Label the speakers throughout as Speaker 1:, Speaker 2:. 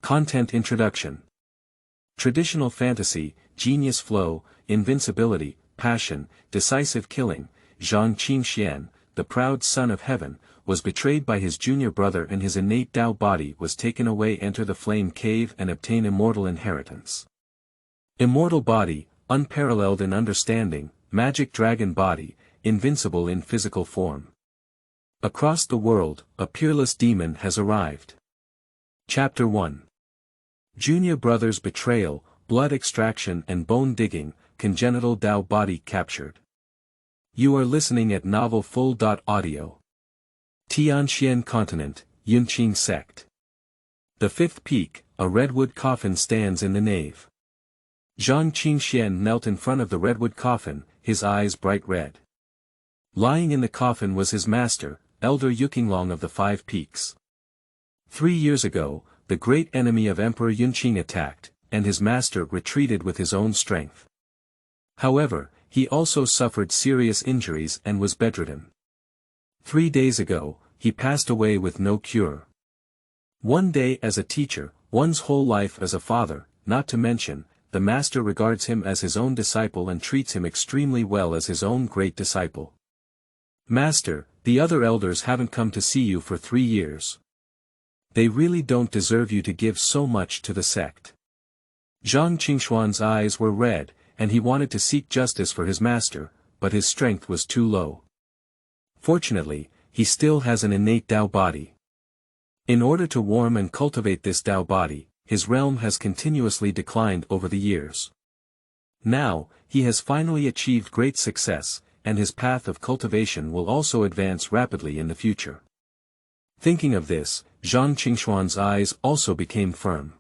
Speaker 1: Content Introduction. Traditional fantasy, genius flow, invincibility, passion, decisive killing. Zhang Qingxuan, the proud son of heaven, was betrayed by his junior brother and his innate Tao body was taken away. Enter the flame cave and obtain immortal inheritance. Immortal body, unparalleled in understanding, magic dragon body, invincible in physical form. Across the world, a peerless demon has arrived. Chapter 1. Junior brother's betrayal, blood extraction and bone digging, congenital Tao body captured. You are listening at Novel Full. Audio. Tianxian Continent, Yunqing Sect. The fifth peak, a redwood coffin stands in the nave. Zhang Qingxuan knelt in front of the redwood coffin, his eyes bright red. Lying in the coffin was his master, Elder Yuqinglong of the Five Peaks. 3 years ago, the great enemy of Emperor Yunqing attacked, and his master retreated with his own strength. However, he also suffered serious injuries and was bedridden. 3 days ago, he passed away with no cure. One day as a teacher, one's whole life as a father, not to mention, the master regards him as his own disciple and treats him extremely well as his own great disciple. Master, the other elders haven't come to see you for 3 years. They really don't deserve you to give so much to the sect. Zhang Qingxuan's eyes were red, and he wanted to seek justice for his master, but his strength was too low. Fortunately, he still has an innate Tao body. In order to warm and cultivate this Tao body, his realm has continuously declined over the years. Now, he has finally achieved great success, and his path of cultivation will also advance rapidly in the future. Thinking of this, Zhang Qingxuan's eyes also became firm.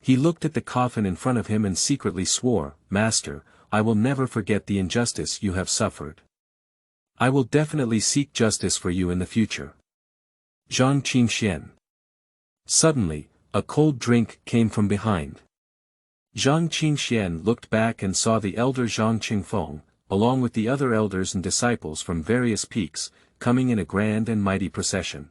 Speaker 1: He looked at the coffin in front of him and secretly swore, "Master, I will never forget the injustice you have suffered. I will definitely seek justice for you in the future." Zhang Qingxuan. Suddenly, a cold drink came from behind. Zhang Qingxuan looked back and saw the elder Zhang Qingfeng, along with the other elders and disciples from various peaks, coming in a grand and mighty procession.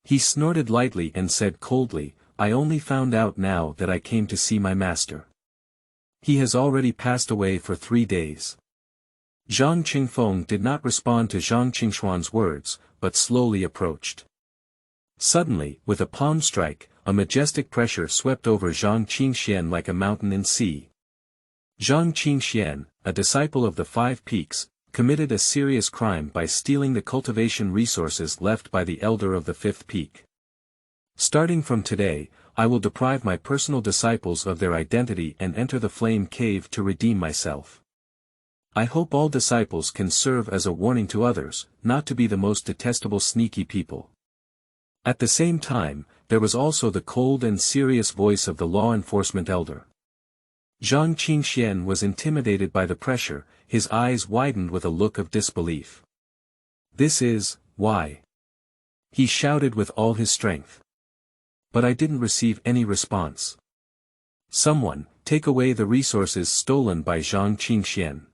Speaker 1: He snorted lightly and said coldly, "I only found out now that I came to see my master. He has already passed away for 3 days." Zhang Qingfeng did not respond to Zhang Qingxuan's words, but slowly approached. Suddenly, with a palm strike, a majestic pressure swept over Zhang Qingxuan like a mountain in sea. Zhang Qingxuan, a disciple of the Five Peaks, committed a serious crime by stealing the cultivation resources left by the elder of the fifth peak. Starting from today, I will deprive my personal disciples of their identity and enter the flame cave to redeem myself. I hope all disciples can serve as a warning to others, not to be the most detestable sneaky people. At the same time, there was also the cold and serious voice of the law enforcement elder. Zhang Qingxuan was intimidated by the pressure, his eyes widened with a look of disbelief. "This is, why?" he shouted with all his strength. But I didn't receive any response. "Someone, take away the resources stolen by Zhang Qingxuan."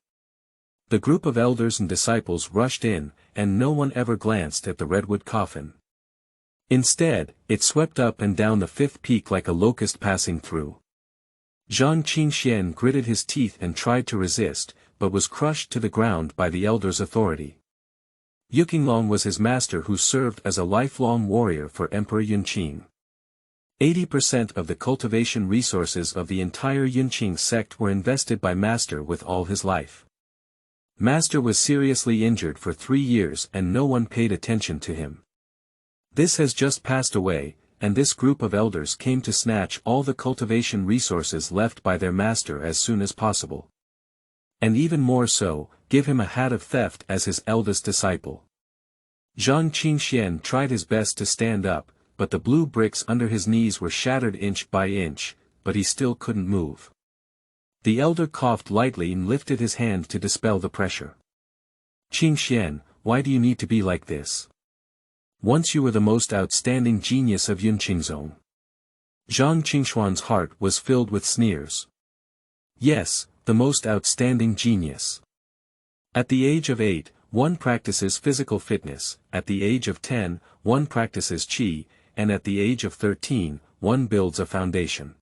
Speaker 1: The group of elders and disciples rushed in, and no one ever glanced at the redwood coffin. Instead, it swept up and down the fifth peak like a locust passing through. Zhang Qingxuan gritted his teeth and tried to resist, but was crushed to the ground by the elder's authority. Yuqinglong was his master who served as a lifelong warrior for Emperor Yunqing. 80% of the cultivation resources of the entire Yunqing sect were invested by Master with all his life. Master was seriously injured for 3 years and no one paid attention to him. This has just passed away, and this group of elders came to snatch all the cultivation resources left by their master as soon as possible. And even more so, give him a hat of theft as his eldest disciple. Zhang Qingxuan tried his best to stand up, but the blue bricks under his knees were shattered inch by inch, but he still couldn't move. The elder coughed lightly and lifted his hand to dispel the pressure. "Qingxuan, why do you need to be like this? Once you were the most outstanding genius of Yunqing Zone." Zhang Qingxuan's heart was filled with sneers. Yes, the most outstanding genius. At the age of 8, one practices physical fitness, at the age of 10, one practices qi, and at the age of 13, one builds a foundation.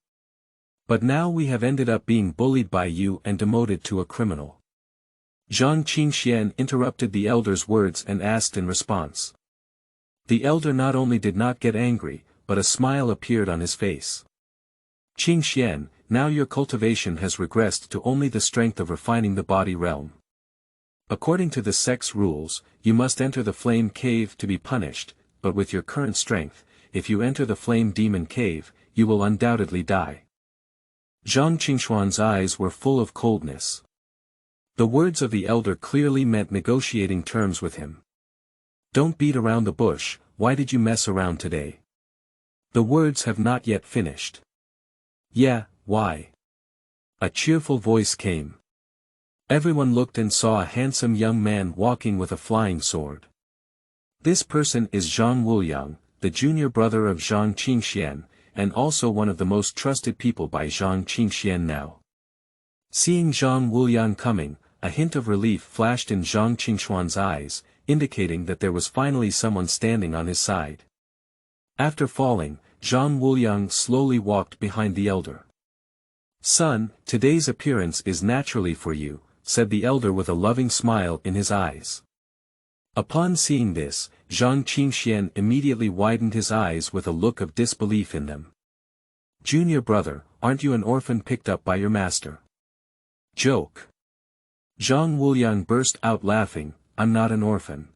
Speaker 1: But now we have ended up being bullied by you and demoted to a criminal. Zhang Qingxuan interrupted the elder's words and asked in response. The elder not only did not get angry, but a smile appeared on his face. Qingxuan, now your cultivation has regressed to only the strength of refining the body realm. According to the Sect's rules, you must enter the flame cave to be punished, but with your current strength, if you enter the flame demon cave, you will undoubtedly die. Zhang Qingxuan's eyes were full of coldness. The words of the elder clearly meant negotiating terms with him. Don't beat around the bush, why did you mess around today? The words have not yet finished. Yeah, why? A cheerful voice came. Everyone looked and saw a handsome young man walking with a flying sword. This person is Zhang Wuliang, the junior brother of Zhang Qingxuan, and also one of the most trusted people by Zhang Qingxuan now. Seeing Zhang Wuliang coming, a hint of relief flashed in Zhang Qingxuan's eyes, indicating that there was finally someone standing on his side. After falling, Zhang Wuliang slowly walked behind the elder. Son, today's appearance is naturally for you, said the elder with a loving smile in his eyes. Upon seeing this, Zhang Qingxuan immediately widened his eyes with a look of disbelief in them. Junior brother, aren't you an orphan picked up by your master? Joke. Zhang Wuliang burst out laughing, I'm not an orphan.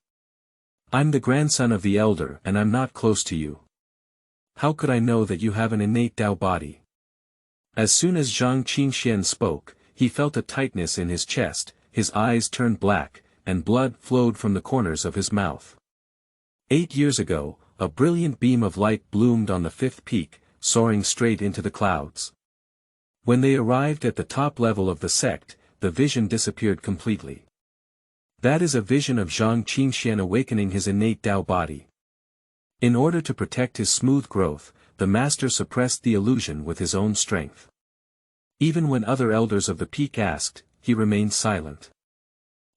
Speaker 1: I'm the grandson of the elder and I'm not close to you. How could I know that you have an innate Dao body? As soon as Zhang Qingxuan spoke, he felt a tightness in his chest, his eyes turned black, and blood flowed from the corners of his mouth. 8 years ago, a brilliant beam of light bloomed on the 5th peak, soaring straight into the clouds. When they arrived at the top level of the sect, the vision disappeared completely. That is a vision of Zhang Qingxuan awakening his innate Dao body. In order to protect his smooth growth, the master suppressed the illusion with his own strength. Even when other elders of the peak asked, he remained silent.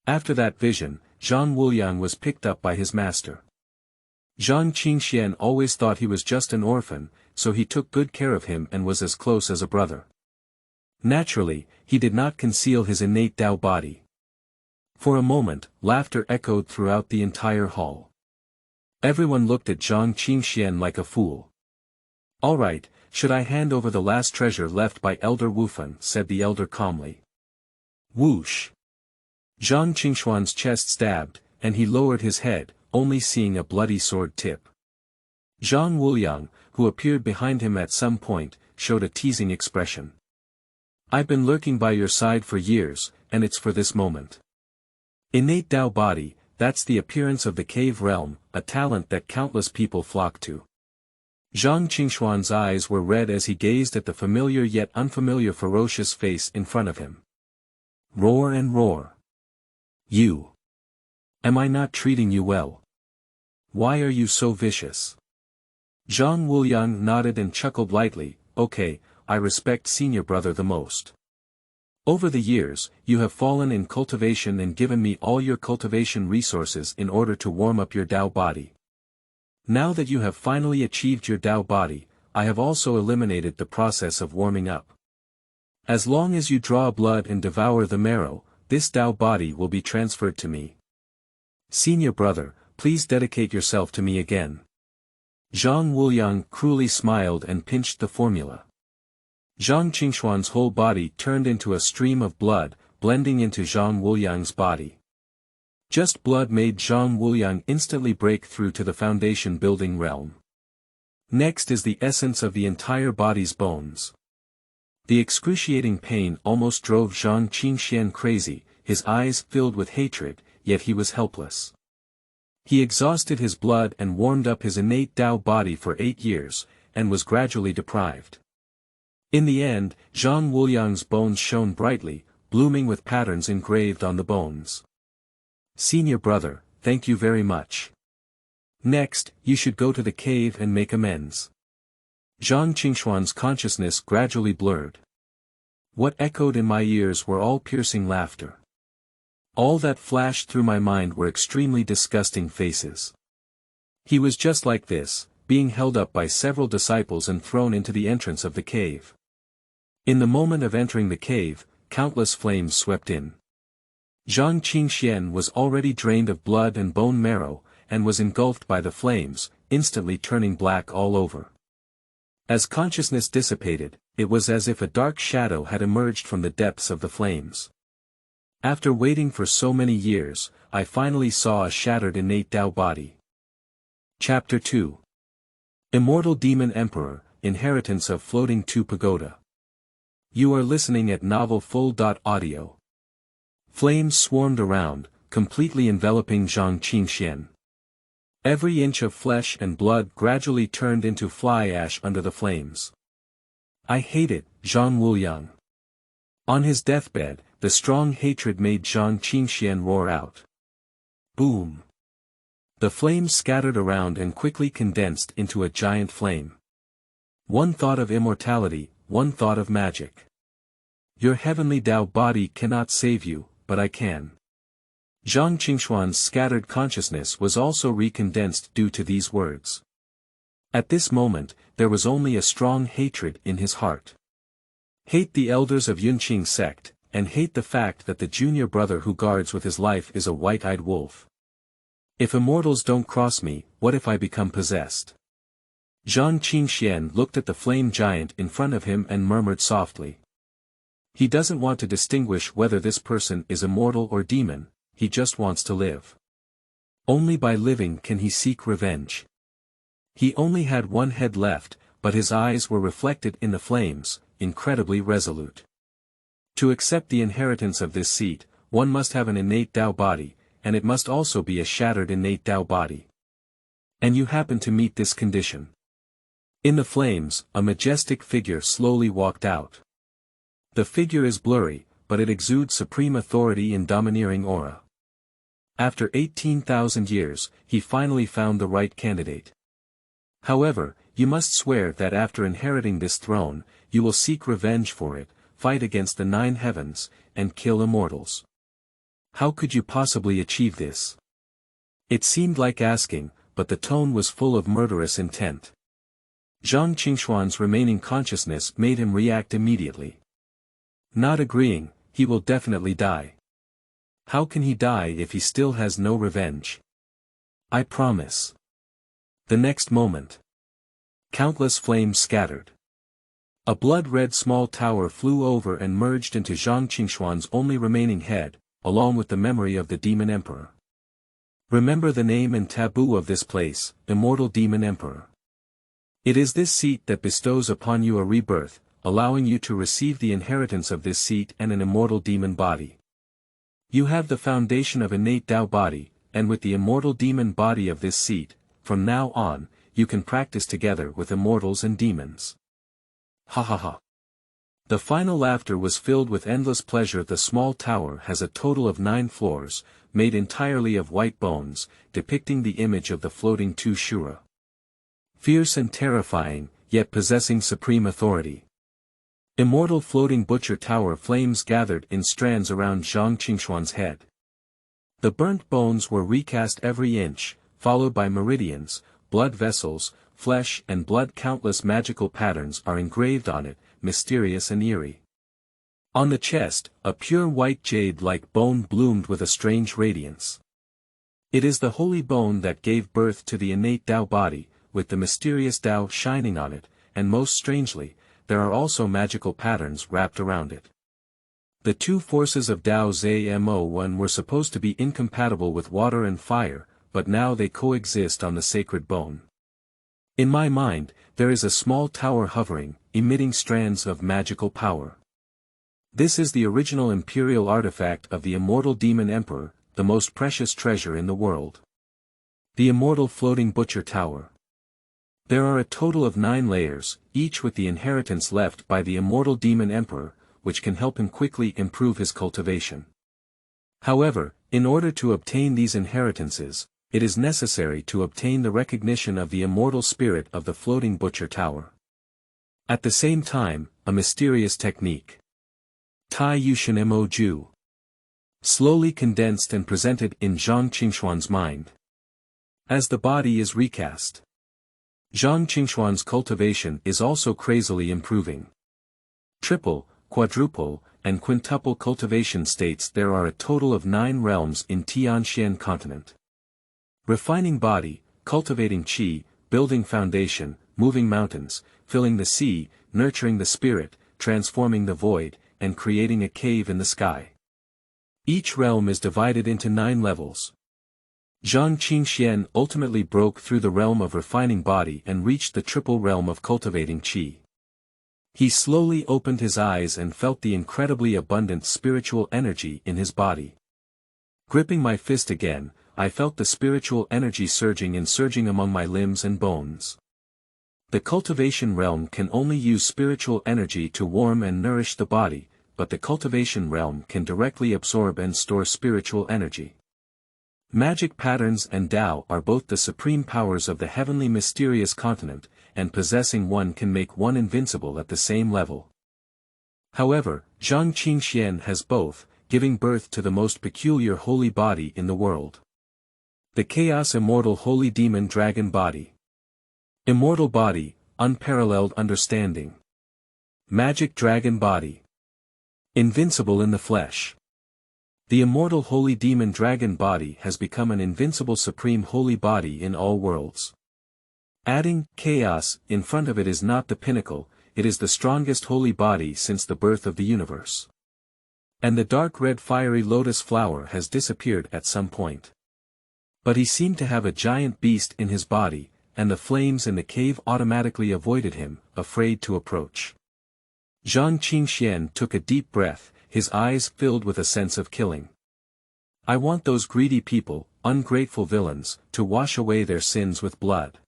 Speaker 1: After that vision, Zhang Wuliang was picked up by his master. Zhang Qingxuan always thought he was just an orphan, so he took good care of him and was as close as a brother. Naturally, he did not conceal his innate Dao body. For a moment, laughter echoed throughout the entire hall. Everyone looked at Zhang Qingxuan like a fool. All right, should I hand over the last treasure left by Elder Wufan? Said the elder calmly. Whoosh! Zhang Qingxuan's chest stabbed, and he lowered his head, only seeing a bloody sword tip. Zhang Wuliang, who appeared behind him at some point, showed a teasing expression. I've been lurking by your side for years, and it's for this moment. Innate Dao body, that's the appearance of the cave realm, a talent that countless people flock to. Zhang Qingxuan's eyes were red as he gazed at the familiar yet unfamiliar ferocious face in front of him. Roar and roar. You. Am I not treating you well? Why are you so vicious? Zhang Wuliang nodded and chuckled lightly, okay, I respect senior brother the most. Over the years, you have fallen in cultivation and given me all your cultivation resources in order to warm up your Dao body. Now that you have finally achieved your Dao body, I have also eliminated the process of warming up. As long as you draw blood and devour the marrow, this Dao body will be transferred to me. Senior brother, please dedicate yourself to me again. Zhang Wuliang cruelly smiled and pinched the formula. Zhang Qingxuan's whole body turned into a stream of blood, blending into Zhang Wuliang's body. Just blood made Zhang Wuliang instantly break through to the foundation building realm. Next is the essence of the entire body's bones. The excruciating pain almost drove Zhang Qingxuan crazy, his eyes filled with hatred, yet he was helpless. He exhausted his blood and warmed up his innate Dao body for 8 years, and was gradually deprived. In the end, Zhang Wuliang's bones shone brightly, blooming with patterns engraved on the bones. Senior brother, thank you very much. Next, you should go to the cave and make amends. Zhang Qingxuan's consciousness gradually blurred. What echoed in my ears were all piercing laughter. All that flashed through my mind were extremely disgusting faces. He was just like this, being held up by several disciples and thrown into the entrance of the cave. In the moment of entering the cave, countless flames swept in. Zhang Qingxuan was already drained of blood and bone marrow, and was engulfed by the flames, instantly turning black all over. As consciousness dissipated, it was as if a dark shadow had emerged from the depths of the flames. After waiting for so many years, I finally saw a shattered innate Tao body. Chapter 2. Immortal Demon Emperor, Inheritance of Floating 2 Pagoda. You are listening at Novel Full.audio. Flames swarmed around, completely enveloping Zhang Qingxuan. Every inch of flesh and blood gradually turned into fly ash under the flames. I hate it, Zhang Wuliang. On his deathbed, the strong hatred made Zhang Qingxuan roar out. Boom! The flames scattered around and quickly condensed into a giant flame. One thought of immortality, one thought of magic. Your heavenly Tao body cannot save you, but I can. Zhang Qingxuan's scattered consciousness was also recondensed due to these words. At this moment, there was only a strong hatred in his heart. Hate the elders of Yunqing sect, and hate the fact that the junior brother who guards with his life is a white-eyed wolf. If immortals don't cross me, what if I become possessed? Zhang Qingxuan looked at the flame giant in front of him and murmured softly. He doesn't want to distinguish whether this person is immortal or demon, he just wants to live. Only by living can he seek revenge. He only had one head left, but his eyes were reflected in the flames, incredibly resolute. To accept the inheritance of this seat, one must have an innate Tao body, and it must also be a shattered innate Tao body. And you happen to meet this condition. In the flames, a majestic figure slowly walked out. The figure is blurry, but it exudes supreme authority and domineering aura. After 18,000 years, he finally found the right candidate. However, you must swear that after inheriting this throne, you will seek revenge for it, fight against the 9 heavens, and kill immortals. How could you possibly achieve this? It seemed like asking, but the tone was full of murderous intent. Zhang Qingxuan's remaining consciousness made him react immediately. Not agreeing, he will definitely die. How can he die if he still has no revenge? I promise. The next moment. Countless flames scattered. A blood-red small tower flew over and merged into Zhang Qingxuan's only remaining head, along with the memory of the Demon Emperor. Remember the name and taboo of this place, Immortal Demon Emperor. It is this seat that bestows upon you a rebirth, allowing you to receive the inheritance of this seat and an immortal demon body. You have the foundation of innate Tao body, and with the immortal demon body of this seat, from now on, you can practice together with immortals and demons. Ha ha ha. The final laughter was filled with endless pleasure. The small tower has a total of 9 floors, made entirely of white bones, depicting the image of the floating 2 Shura. Fierce and terrifying, yet possessing supreme authority. Immortal floating butcher tower flames gathered in strands around Zhang Qingxuan's head. The burnt bones were recast every inch, followed by meridians, blood vessels, flesh and blood. Countless magical patterns are engraved on it, mysterious and eerie. On the chest, a pure white jade-like bone bloomed with a strange radiance. It is the holy bone that gave birth to the innate Tao body, with the mysterious Tao shining on it, and most strangely, there are also magical patterns wrapped around it. The 2 forces of Tao Zmo1 were supposed to be incompatible with water and fire, but now they coexist on the sacred bone. In my mind, there is a small tower hovering, emitting strands of magical power. This is the original imperial artifact of the immortal demon emperor, the most precious treasure in the world. The immortal floating butcher tower. There are a total of 9 layers, each with the inheritance left by the immortal demon emperor, which can help him quickly improve his cultivation. However, in order to obtain these inheritances, it is necessary to obtain the recognition of the immortal spirit of the floating butcher tower. At the same time, a mysterious technique. Tai Yushin Mo Ju. Slowly condensed and presented in Zhang Qingxuan's mind. As the body is recast. Zhang Qingxuan's cultivation is also crazily improving. Triple, quadruple, and quintuple cultivation states there are a total of 9 realms in Tianxian continent. Refining body, cultivating qi, building foundation, moving mountains, filling the sea, nurturing the spirit, transforming the void, and creating a cave in the sky. Each realm is divided into 9 levels. Zhang Qingxuan ultimately broke through the realm of refining body and reached the triple realm of cultivating qi. He slowly opened his eyes and felt the incredibly abundant spiritual energy in his body. Gripping my fist again, I felt the spiritual energy surging among my limbs and bones. The cultivation realm can only use spiritual energy to warm and nourish the body, but the cultivation realm can directly absorb and store spiritual energy. Magic patterns and Tao are both the supreme powers of the heavenly mysterious continent, and possessing one can make one invincible at the same level. However, Zhang Qingxuan has both, giving birth to the most peculiar holy body in the world. The Chaos Immortal Holy Demon Dragon Body. Immortal Body, Unparalleled Understanding. Magic Dragon Body. Invincible in the Flesh. The Immortal Holy Demon Dragon Body has become an invincible supreme holy body in all worlds. Adding chaos in front of it is not the pinnacle, it is the strongest holy body since the birth of the universe. And the dark red fiery lotus flower has disappeared at some point. But he seemed to have a giant beast in his body, and the flames in the cave automatically avoided him, afraid to approach. Zhang Qingxuan took a deep breath, his eyes filled with a sense of killing. I want those greedy people, ungrateful villains, to wash away their sins with blood.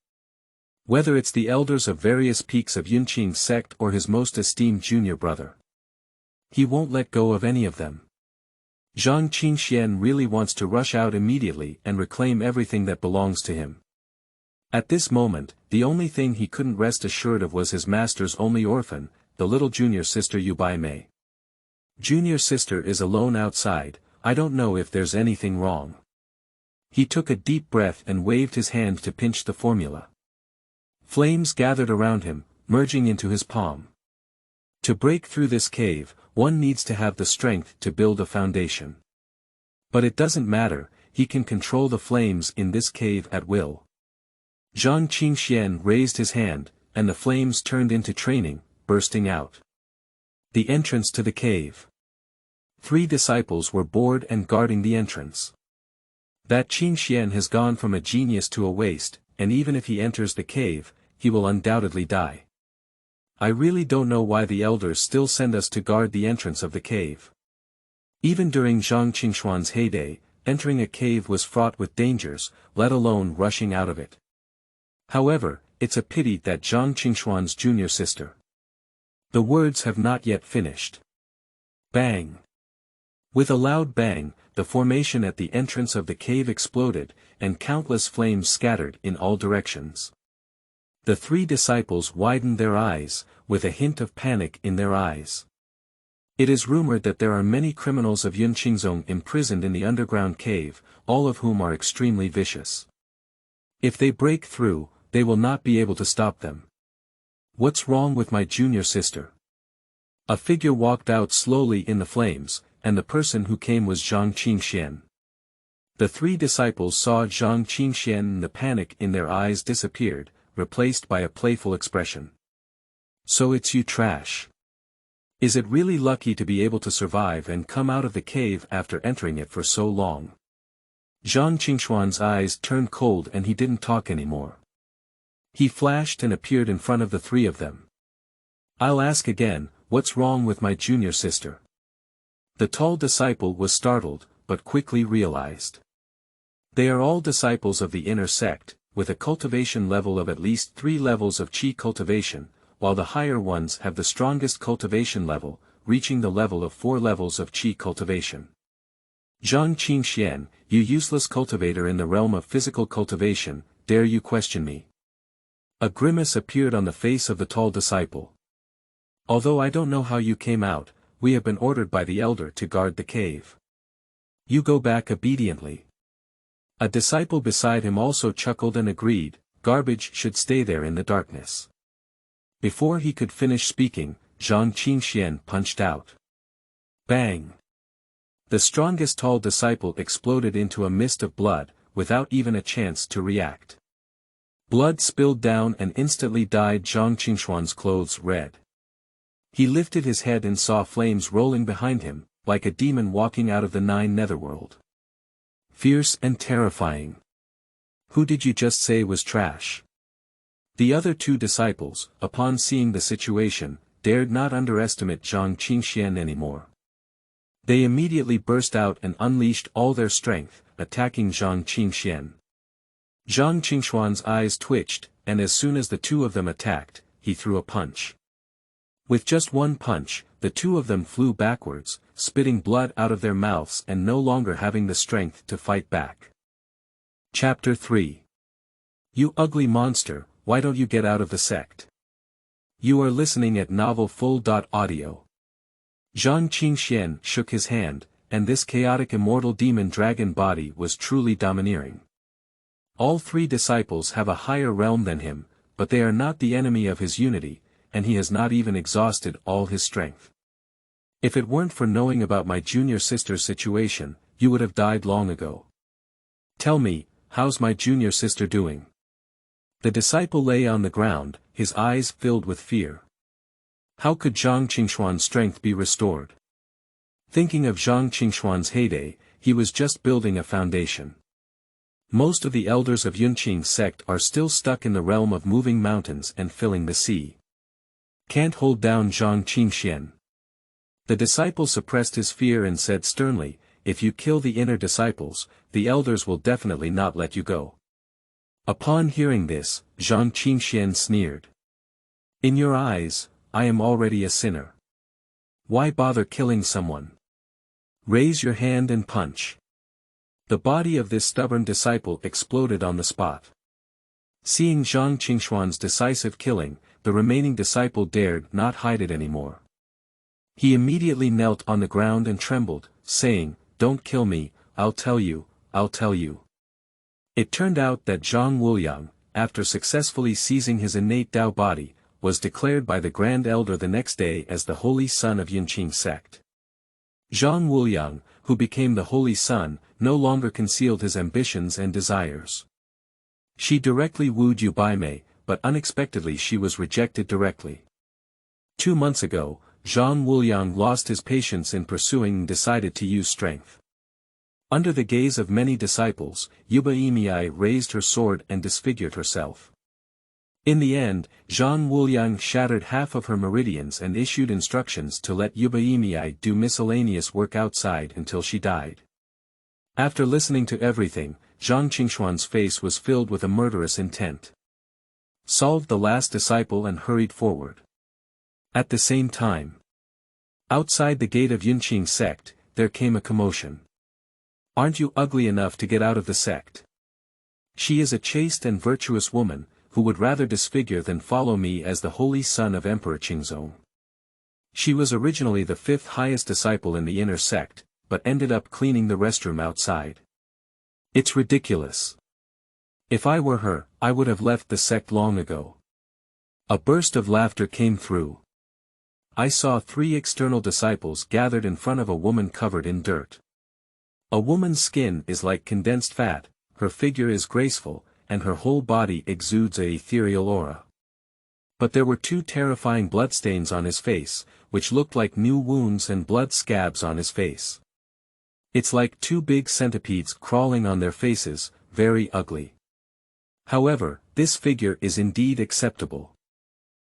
Speaker 1: Whether it's the elders of various peaks of Yunqing's sect or his most esteemed junior brother. He won't let go of any of them. Zhang Qingxuan really wants to rush out immediately and reclaim everything that belongs to him. At this moment, the only thing he couldn't rest assured of was his master's only orphan, the little junior sister Yubai Mei. Junior sister is alone outside, I don't know if there's anything wrong. He took a deep breath and waved his hand to pinch the formula. Flames gathered around him, merging into his palm. To break through this cave, one needs to have the strength to build a foundation. But it doesn't matter, he can control the flames in this cave at will. Zhang Qingxuan raised his hand, and the flames turned into training, bursting out. The entrance to the cave. 3 disciples were bored and guarding the entrance. That Qingxuan has gone from a genius to a waste, and even if he enters the cave, he will undoubtedly die. I really don't know why the elders still send us to guard the entrance of the cave. Even during Zhang Qingxuan's heyday, entering a cave was fraught with dangers, let alone rushing out of it. However, it's a pity that Zhang Qingxuan's junior sister. The words have not yet finished. Bang! With a loud bang, the formation at the entrance of the cave exploded, and countless flames scattered in all directions. The 3 disciples widened their eyes, with a hint of panic in their eyes. It is rumored that there are many criminals of Yunqingzong imprisoned in the underground cave, all of whom are extremely vicious. If they break through, they will not be able to stop them. What's wrong with my junior sister? A figure walked out slowly in the flames, and the person who came was Zhang Qingxuan. The 3 disciples saw Zhang Qingxuan and the panic in their eyes disappeared, replaced by a playful expression. So it's you, trash. Is it really lucky to be able to survive and come out of the cave after entering it for so long? Zhang Qingxuan's eyes turned cold and he didn't talk anymore. He flashed and appeared in front of the 3 of them. I'll ask again, what's wrong with my junior sister? The tall disciple was startled, but quickly realized. They are all disciples of the inner sect, with a cultivation level of at least 3 levels of qi cultivation, while the higher ones have the strongest cultivation level, reaching the level of 4 levels of qi cultivation. Zhang Qingxuan, you useless cultivator in the realm of physical cultivation, dare you question me? A grimace appeared on the face of the tall disciple. Although I don't know how you came out, we have been ordered by the elder to guard the cave. You go back obediently. A disciple beside him also chuckled and agreed, garbage should stay there in the darkness. Before he could finish speaking, Zhang Qingxuan punched out. Bang! The strongest tall disciple exploded into a mist of blood, without even a chance to react. Blood spilled down and instantly dyed Zhang Qingxuan's clothes red. He lifted his head and saw flames rolling behind him, like a demon walking out of the 9 netherworld. Fierce and terrifying. Who did you just say was trash? The other 2 disciples, upon seeing the situation, dared not underestimate Zhang Qingxuan anymore. They immediately burst out and unleashed all their strength, attacking Zhang Qingxuan. Zhang Qingxuan's eyes twitched, and as soon as the 2 of them attacked, he threw a punch. With just one punch, the 2 of them flew backwards, spitting blood out of their mouths and no longer having the strength to fight back. Chapter 3. You ugly monster, why don't you get out of the sect? You are listening at novelfull.audio. Zhang Qingxuan shook his hand, and this chaotic immortal demon dragon body was truly domineering. All 3 disciples have a higher realm than him, but they are not the enemy of his unity, and he has not even exhausted all his strength. If it weren't for knowing about my junior sister's situation, you would have died long ago. Tell me, how's my junior sister doing? The disciple lay on the ground, his eyes filled with fear. How could Zhang Qingxuan's strength be restored? Thinking of Zhang Qingxuan's heyday, he was just building a foundation. Most of the elders of Yunqing's sect are still stuck in the realm of moving mountains and filling the sea. Can't hold down Zhang Qingxuan. The disciple suppressed his fear and said sternly, if you kill the inner disciples, the elders will definitely not let you go. Upon hearing this, Zhang Qingxuan sneered. In your eyes, I am already a sinner. Why bother killing someone? Raise your hand and punch. The body of this stubborn disciple exploded on the spot. Seeing Zhang Qingxuan's decisive killing, the remaining disciple dared not hide it anymore. He immediately knelt on the ground and trembled, saying, Don't kill me, I'll tell you, I'll tell you. It turned out that Zhang Wuliang, after successfully seizing his innate Dao body, was declared by the Grand Elder the next day as the Holy Son of Yunqing sect. Zhang Wuliang, who became the Holy Son, no longer concealed his ambitions and desires. She directly wooed Yu Baimei, but unexpectedly she was rejected directly. 2 months ago, Zhang Wuliang lost his patience in pursuing and decided to use strength. Under the gaze of many disciples, Yu Baimei raised her sword and disfigured herself. In the end, Zhang Wuliang shattered half of her meridians and issued instructions to let Yu Baimei do miscellaneous work outside until she died. After listening to everything, Zhang Qingxuan's face was filled with a murderous intent. Solved the last disciple and hurried forward. At the same time, outside the gate of Yunqing sect, there came a commotion. Aren't you ugly enough to get out of the sect? She is a chaste and virtuous woman, who would rather disfigure than follow me as the holy son of Emperor Qingzong. She was originally the 5th highest disciple in the inner sect, but ended up cleaning the restroom outside. It's ridiculous. If I were her, I would have left the sect long ago. A burst of laughter came through. I saw 3 external disciples gathered in front of a woman covered in dirt. A woman's skin is like condensed fat, her figure is graceful, and her whole body exudes an ethereal aura. But there were 2 terrifying bloodstains on his face, which looked like new wounds and blood scabs on his face. It's like 2 big centipedes crawling on their faces, very ugly. However, this figure is indeed acceptable.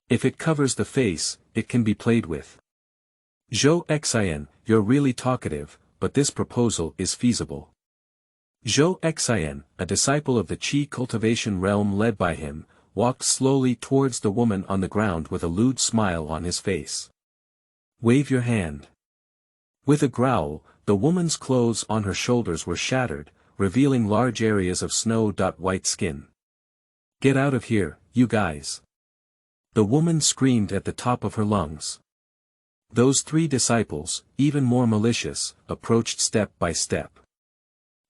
Speaker 1: If it covers the face, it can be played with. Zhou Xian, you're really talkative, but this proposal is feasible. Zhou Xian, a disciple of the Qi cultivation realm led by him, walked slowly towards the woman on the ground with a lewd smile on his face. Wave your hand. With a growl, the woman's clothes on her shoulders were shattered, revealing large areas of snow-white skin. Get out of here, you guys. The woman screamed at the top of her lungs. Those 3 disciples, even more malicious, approached step by step.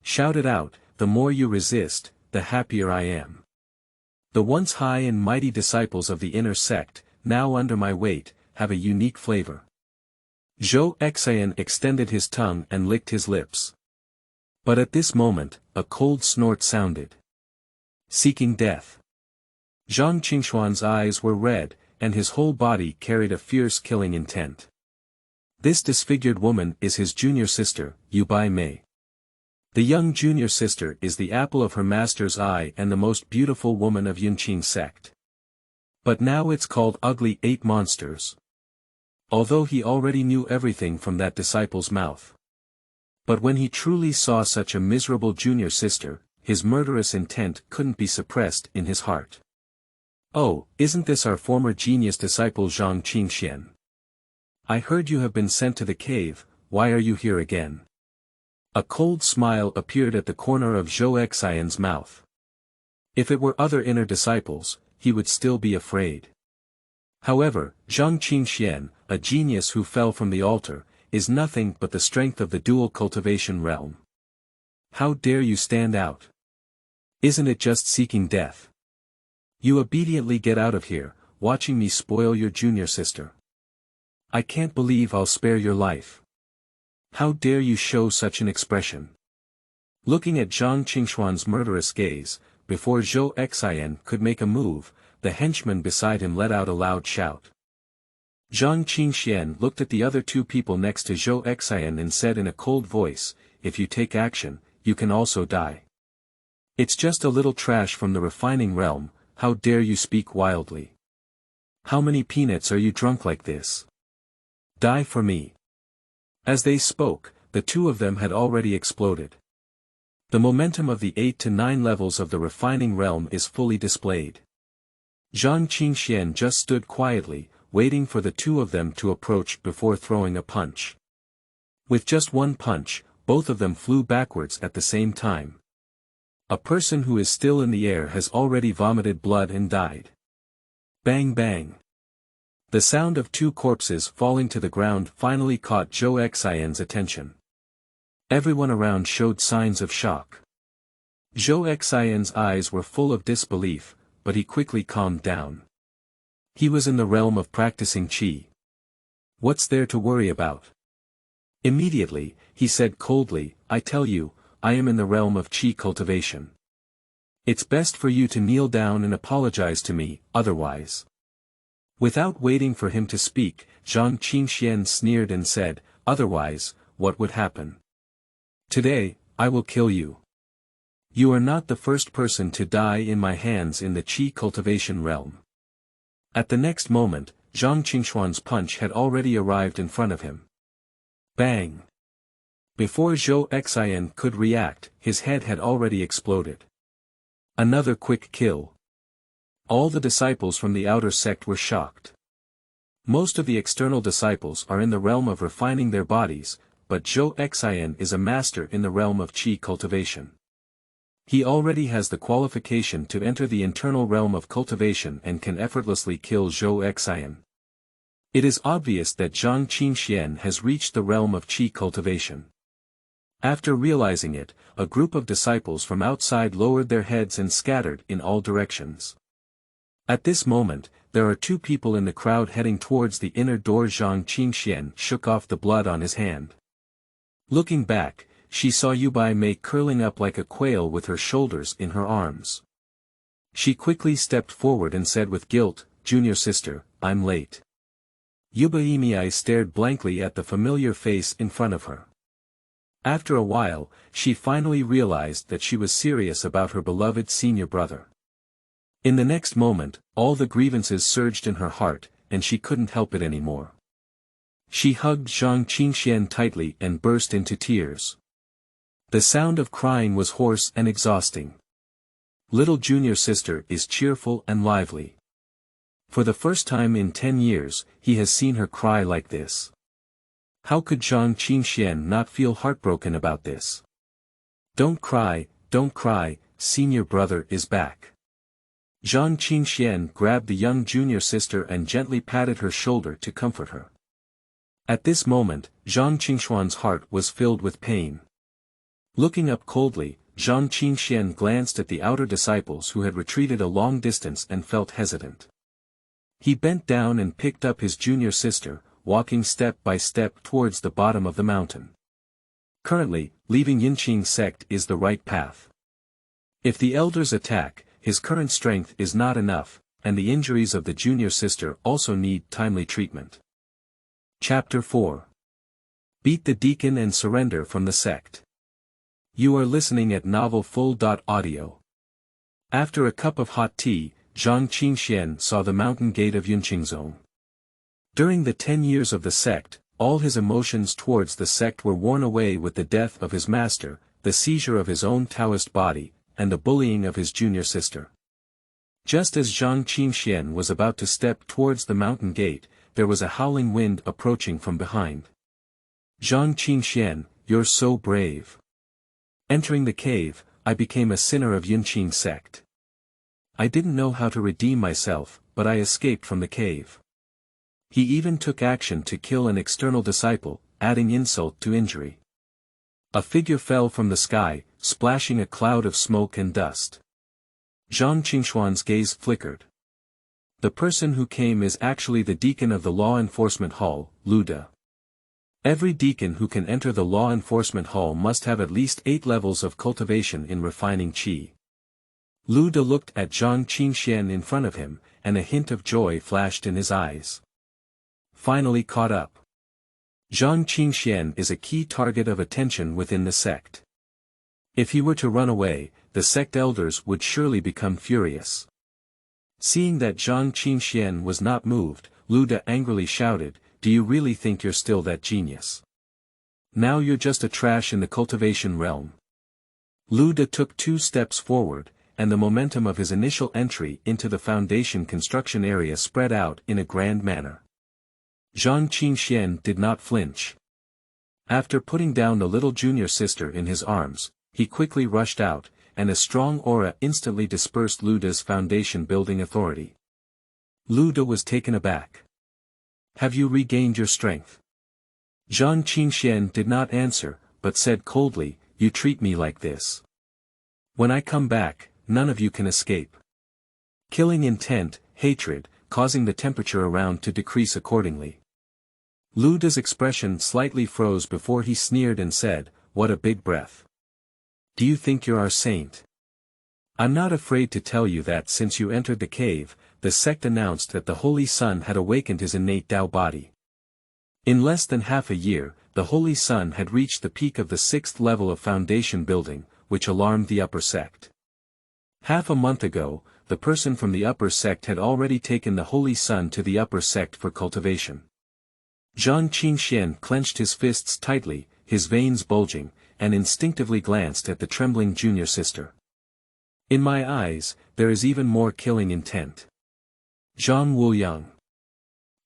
Speaker 1: Shouted out, the more you resist, the happier I am. The once high and mighty disciples of the inner sect, now under my weight, have a unique flavor. Zhou Xian extended his tongue and licked his lips. But at this moment, a cold snort sounded. Seeking death. Zhang Qingxuan's eyes were red, and his whole body carried a fierce killing intent. This disfigured woman is his junior sister, Yubai Mei. The young junior sister is the apple of her master's eye and the most beautiful woman of Yunqing sect. But now it's called ugly 8 monsters. Although he already knew everything from that disciple's mouth. But when he truly saw such a miserable junior sister, his murderous intent couldn't be suppressed in his heart. Oh, isn't this our former genius disciple Zhang Qingxuan? I heard you have been sent to the cave, why are you here again? A cold smile appeared at the corner of Zhou Xian's mouth. If it were other inner disciples, he would still be afraid. However, Zhang Qingxuan, a genius who fell from the altar, is nothing but the strength of the dual cultivation realm. How dare you stand out? Isn't it just seeking death? You obediently get out of here, watching me spoil your junior sister. I can't believe I'll spare your life. How dare you show such an expression? Looking at Zhang Qingxuan's murderous gaze, before Zhou Xian could make a move, the henchman beside him let out a loud shout. Zhang Qingxuan looked at the other 2 people next to Zhou Xian and said in a cold voice, if you take action, you can also die. It's just a little trash from the refining realm, how dare you speak wildly? How many peanuts are you drunk like this? Die for me. As they spoke, the 2 of them had already exploded. The momentum of the 8 to 9 levels of the refining realm is fully displayed. Zhang Qingxuan just stood quietly, waiting for the 2 of them to approach before throwing a punch. With just one punch, both of them flew backwards at the same time. A person who is still in the air has already vomited blood and died. Bang bang. The sound of 2 corpses falling to the ground finally caught Zhou Xian's attention. Everyone around showed signs of shock. Zhou Xian's eyes were full of disbelief, but he quickly calmed down. He was in the realm of practicing qi. What's there to worry about? Immediately, he said coldly, I tell you, I am in the realm of qi cultivation. It's best for you to kneel down and apologize to me, otherwise. Without waiting for him to speak, Zhang Qingxuan sneered and said, otherwise, what would happen? Today, I will kill you. You are not the first person to die in my hands in the qi cultivation realm. At the next moment, Zhang Qingxuan's punch had already arrived in front of him. Bang! Before Zhou Xian could react, his head had already exploded. Another quick kill. All the disciples from the outer sect were shocked. Most of the external disciples are in the realm of refining their bodies, but Zhou Xian is a master in the realm of qi cultivation. He already has the qualification to enter the internal realm of cultivation and can effortlessly kill Zhou Xian. It is obvious that Zhang Qingxuan has reached the realm of qi cultivation. After realizing it, a group of disciples from outside lowered their heads and scattered in all directions. At this moment, there are 2 people in the crowd heading towards the inner door. Zhang Qingxuan shook off the blood on his hand. Looking back, she saw Yubai Mei curling up like a quail with her shoulders in her arms. She quickly stepped forward and said with guilt, Junior sister, I'm late. Yubai Mei stared blankly at the familiar face in front of her. After a while, she finally realized that she was serious about her beloved senior brother. In the next moment, all the grievances surged in her heart, and she couldn't help it anymore. She hugged Zhang Qingxuan tightly and burst into tears. The sound of crying was hoarse and exhausting. Little junior sister is cheerful and lively. For the first time in 10 years, he has seen her cry like this. How could Zhang Qingxuan not feel heartbroken about this? Don't cry, senior brother is back. Zhang Qingxuan grabbed the young junior sister and gently patted her shoulder to comfort her. At this moment, Zhang Qingxuan's heart was filled with pain. Looking up coldly, Zhang Qingxuan glanced at the outer disciples who had retreated a long distance and felt hesitant. He bent down and picked up his junior sister, walking step by step towards the bottom of the mountain. Currently, leaving Yinqing sect is the right path. If the elders attack, his current strength is not enough, and the injuries of the junior sister also need timely treatment. Chapter 4. Beat the Deacon and surrender from the sect. You are listening at novelfull.audio. After a cup of hot tea, Zhang Qingxuan saw the mountain gate of Yunqingzong. During the 10 years of the sect, all his emotions towards the sect were worn away with the death of his master, the seizure of his own Taoist body, and the bullying of his junior sister. Just as Zhang Qingxuan was about to step towards the mountain gate, there was a howling wind approaching from behind. Zhang Qingxuan, you're so brave. Entering the cave, I became a sinner of Yunqing sect. I didn't know how to redeem myself, but I escaped from the cave. He even took action to kill an external disciple, adding insult to injury. A figure fell from the sky, splashing a cloud of smoke and dust. Zhang Qingxuan's gaze flickered. The person who came is actually the deacon of the law enforcement hall, Lu De. Every deacon who can enter the law enforcement hall must have at least 8 levels of cultivation in refining qi. Lu De looked at Zhang Qingxuan in front of him, and a hint of joy flashed in his eyes. Finally caught up. Zhang Qingxuan is a key target of attention within the sect. If he were to run away, the sect elders would surely become furious. Seeing that Zhang Qingxuan was not moved, Lu De angrily shouted, "Do you really think you're still that genius? Now you're just a trash in the cultivation realm." Lu De took 2 steps forward, and the momentum of his initial entry into the foundation construction area spread out in a grand manner. Zhang Qingxuan did not flinch. After putting down the little junior sister in his arms, he quickly rushed out, and a strong aura instantly dispersed Lu De's foundation building authority. Lu De was taken aback. "Have you regained your strength?" Zhang Qingxuan did not answer, but said coldly, "You treat me like this. When I come back, none of you can escape." Killing intent, hatred, causing the temperature around to decrease accordingly. Lu De's expression slightly froze before he sneered and said, "What a big breath. Do you think you're our saint? I'm not afraid to tell you that since you entered the cave, the sect announced that the Holy Sun had awakened his innate Tao body. In less than half a year, the Holy Sun had reached the peak of the 6th level of foundation building, which alarmed the upper sect. Half a month ago, the person from the upper sect had already taken the Holy Sun to the upper sect for cultivation. Zhang Qingxuan clenched his fists tightly, his veins bulging, and instinctively glanced at the trembling junior sister. "In my eyes, there is even more killing intent. Zhang Wuyang.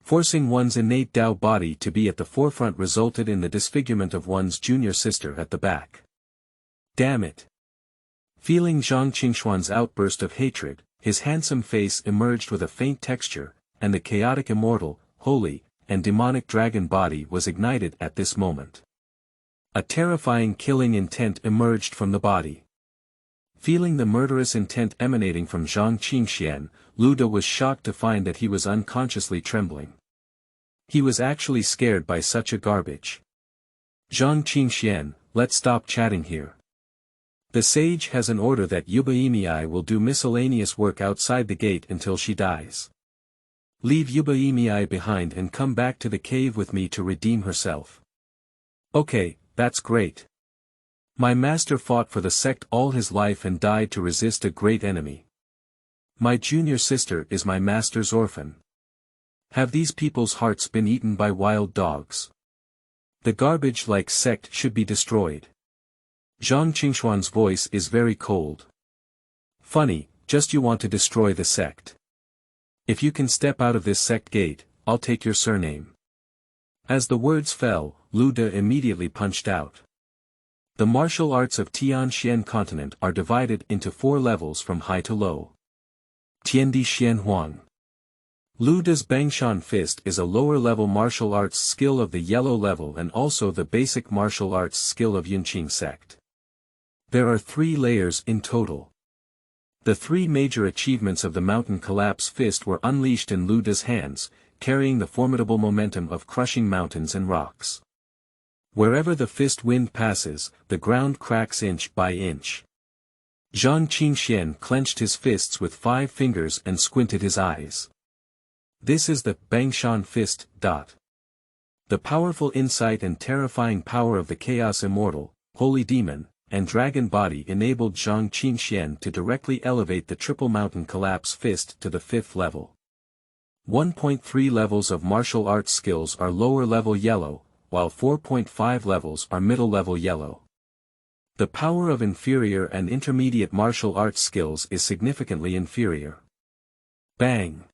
Speaker 1: Forcing one's innate Tao body to be at the forefront resulted in the disfigurement of one's junior sister at the back. Damn it." Feeling Zhang Qingxuan's outburst of hatred, his handsome face emerged with a faint texture, and the chaotic immortal, holy, and demonic dragon body was ignited at this moment. A terrifying killing intent emerged from the body. Feeling the murderous intent emanating from Zhang Qingxuan, Lu De was shocked to find that he was unconsciously trembling. He was actually scared by such a garbage. "Zhang Qingxuan, let's stop chatting here. The sage has an order that Yubaimi will do miscellaneous work outside the gate until she dies. Leave Yubaimi behind and come back to the cave with me to redeem herself." "Okay, that's great. My master fought for the sect all his life and died to resist a great enemy. My junior sister is my master's orphan. Have these people's hearts been eaten by wild dogs? The garbage-like sect should be destroyed." Zhang Qingxuan's voice is very cold. "Funny, just you want to destroy the sect. If you can step out of this sect gate, I'll take your surname." As the words fell, Lu De immediately punched out. The martial arts of Tianxian continent are divided into 4 levels from high to low. Tiandi Xian Huang. Lu De's Bangshan fist is a lower-level martial arts skill of the yellow level and also the basic martial arts skill of Yunqing sect. There are 3 layers in total. The 3 major achievements of the Mountain Collapse Fist were unleashed in Lu Da's hands, carrying the formidable momentum of crushing mountains and rocks. Wherever the fist wind passes, the ground cracks inch by inch. Zhang Qingxuan clenched his fists with 5 fingers and squinted his eyes. This is the Bangshan Fist. The powerful insight and terrifying power of the Chaos Immortal, Holy Demon, and Dragon Body enabled Zhang Qingxuan to directly elevate the Triple Mountain Collapse Fist to the 5th level. 1.3 levels of martial arts skills are lower level yellow, while 4.5 levels are middle level yellow. The power of inferior and intermediate martial arts skills is significantly inferior. Bang!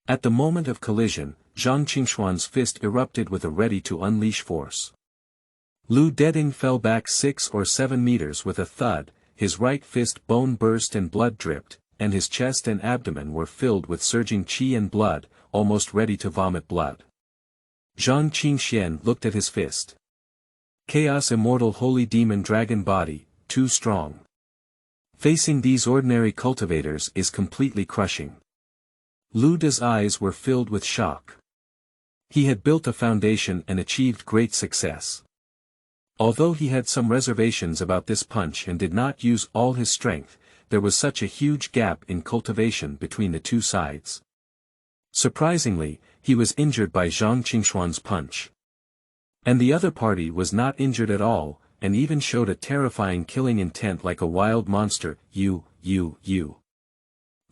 Speaker 1: At the moment of collision, Zhang Qingxuan's fist erupted with a ready-to-unleash force. Lu Deding fell back 6 or 7 meters with a thud, his right fist bone burst and blood dripped, and his chest and abdomen were filled with surging qi and blood, almost ready to vomit blood. Zhang Qingxuan looked at his fist. Chaos Immortal Holy Demon Dragon Body, too strong. Facing these ordinary cultivators is completely crushing. Lu Da's eyes were filled with shock. He had built a foundation and achieved great success. Although he had some reservations about this punch and did not use all his strength, there was such a huge gap in cultivation between the 2 sides. Surprisingly, he was injured by Zhang Qingxuan's punch. And the other party was not injured at all, and even showed a terrifying killing intent like a wild monster. You.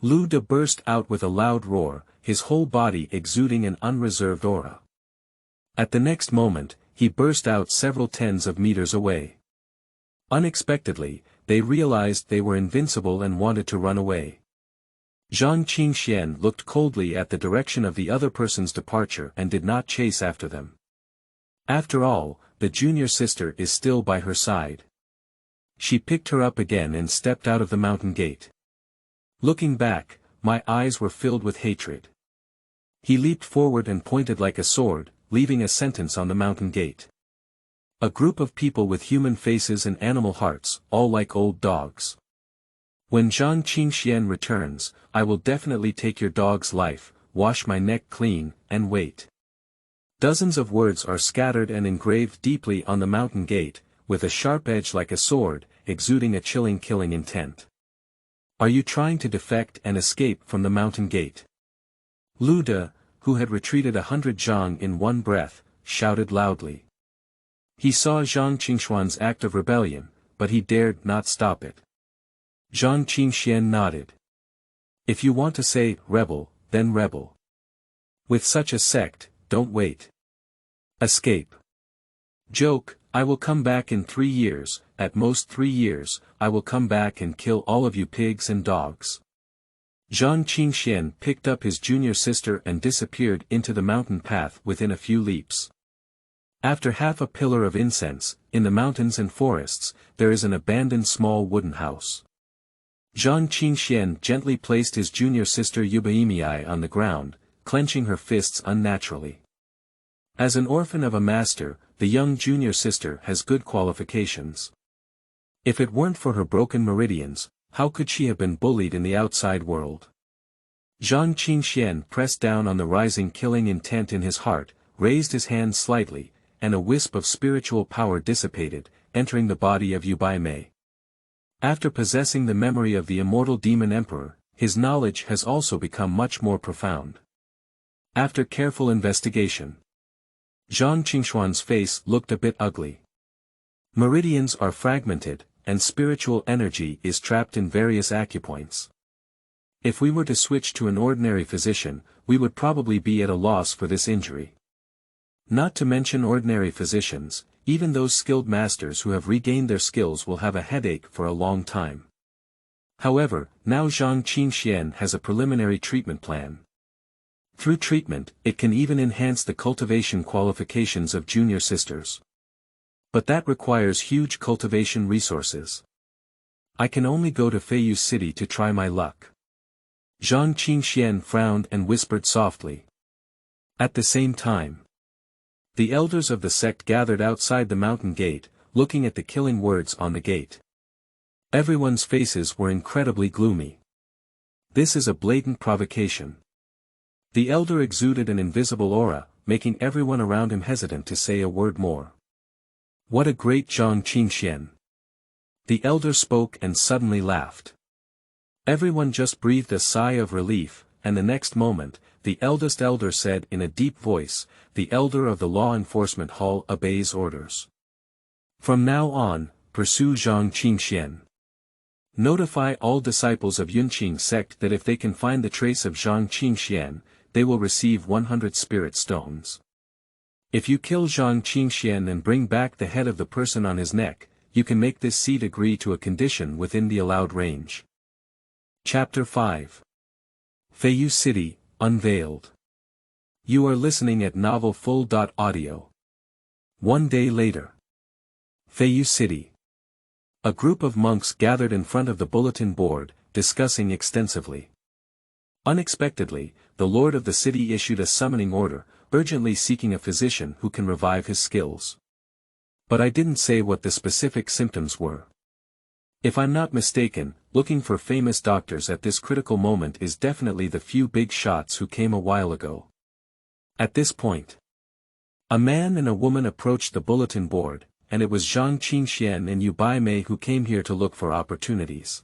Speaker 1: Lu Da burst out with a loud roar, his whole body exuding an unreserved aura. At the next moment, he burst out several tens of meters away. Unexpectedly, they realized they were invincible and wanted to run away. Zhang Qingxuan looked coldly at the direction of the other person's departure and did not chase after them. After all, the junior sister is still by her side. She picked her up again and stepped out of the mountain gate. Looking back, my eyes were filled with hatred. He leaped forward and pointed like a sword, leaving a sentence on the mountain gate. A group of people with human faces and animal hearts, all like old dogs. When Zhang Qingxuan returns, I will definitely take your dog's life, wash my neck clean, and wait. Dozens of words are scattered and engraved deeply on the mountain gate, with a sharp edge like a sword, exuding a chilling killing intent. Are you trying to defect and escape from the mountain gate? Lu Da, who had retreated 100 zhang in one breath, shouted loudly. He saw Zhang Qingxuan's act of rebellion, but he dared not stop it. Zhang Qingxuan nodded. If you want to say, rebel, then rebel. With such a sect, don't wait. Escape. Joke, I will come back in 3 years, at most 3 years, I will come back and kill all of you pigs and dogs. Zhang Qingxuan picked up his junior sister and disappeared into the mountain path within a few leaps. After half a pillar of incense, in the mountains and forests, there is an abandoned small wooden house. Zhang Qingxuan gently placed his junior sister Yubaimei on the ground, clenching her fists unnaturally. As an orphan of a master, the young junior sister has good qualifications. If it weren't for her broken meridians, how could she have been bullied in the outside world? Zhang Qingxuan pressed down on the rising killing intent in his heart, raised his hand slightly, and a wisp of spiritual power dissipated, entering the body of Yubaimei. After possessing the memory of the immortal demon emperor, his knowledge has also become much more profound. After careful investigation, Zhang Qingxuan's face looked a bit ugly. Meridians are fragmented, and spiritual energy is trapped in various acupoints. If we were to switch to an ordinary physician, we would probably be at a loss for this injury. Not to mention ordinary physicians, even those skilled masters who have regained their skills will have a headache for a long time. However, now Zhang Qingxuan has a preliminary treatment plan. Through treatment, it can even enhance the cultivation qualifications of junior sisters. But that requires huge cultivation resources. I can only go to Feiyu City to try my luck. Zhang Qingxuan frowned and whispered softly. At the same time, the elders of the sect gathered outside the mountain gate, looking at the killing words on the gate. Everyone's faces were incredibly gloomy. This is a blatant provocation. The elder exuded an invisible aura, making everyone around him hesitant to say a word more. What a great Zhang Qingxuan! The elder spoke and suddenly laughed. Everyone just breathed a sigh of relief, and the next moment, the eldest elder said in a deep voice, "The elder of the law enforcement hall obeys orders. From now on, pursue Zhang Qingxuan. Notify all disciples of Yunqing sect that if they can find the trace of Zhang Qingxuan, they will receive 100 spirit stones. If you kill Zhang Qingxuan and bring back the head of the person on his neck, you can make this seat agree to a condition within the allowed range." Chapter 5. Feiyu City, Unveiled. You are listening at novelfull.audio. One day later. Feiyu City. A group of monks gathered in front of the bulletin board, discussing extensively. Unexpectedly, the lord of the city issued a summoning order, urgently seeking a physician who can revive his skills. But I didn't say what the specific symptoms were. If I'm not mistaken, looking for famous doctors at this critical moment is definitely the few big shots who came a while ago. At this point, a man and a woman approached the bulletin board, and it was Zhang Qingxuan and Yu Mei who came here to look for opportunities.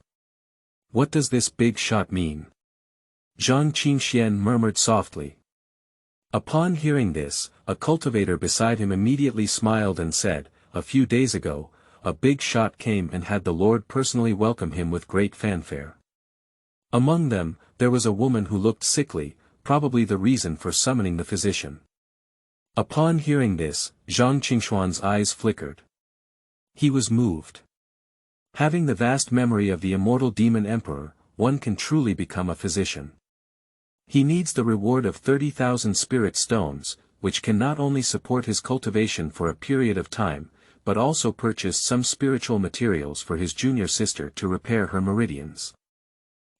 Speaker 1: What does this big shot mean? Zhang Qingxuan murmured softly. Upon hearing this, a cultivator beside him immediately smiled and said, "A few days ago, a big shot came and had the Lord personally welcome him with great fanfare. Among them, there was a woman who looked sickly, probably the reason for summoning the physician." Upon hearing this, Zhang Qingxuan's eyes flickered. He was moved. Having the vast memory of the immortal demon emperor, one can truly become a physician. He needs the reward of 30,000 spirit stones, which can not only support his cultivation for a period of time, but also purchase some spiritual materials for his junior sister to repair her meridians.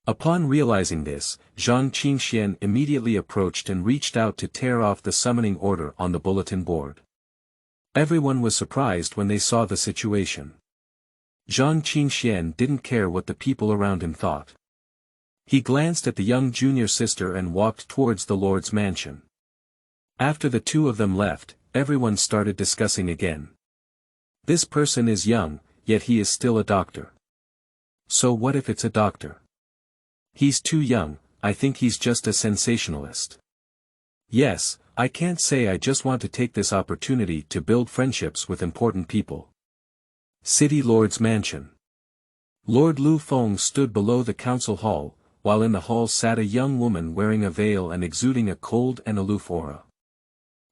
Speaker 1: Upon realizing this, Zhang Qingxuan immediately approached and reached out to tear off the summoning order on the bulletin board. Everyone was surprised when they saw the situation. Zhang Qingxuan didn't care what the people around him thought. He glanced at the young junior sister and walked towards the Lord's mansion. After the two of them left, everyone started discussing again. This person is young, yet he is still a doctor. So what if it's a doctor? He's too young, I think he's just a sensationalist. Yes, I can't say I just want to take this opportunity to build friendships with important people. City Lord's Mansion. Lord Lu Feng stood below the council hall, while in the hall sat a young woman wearing a veil and exuding a cold and aloof aura.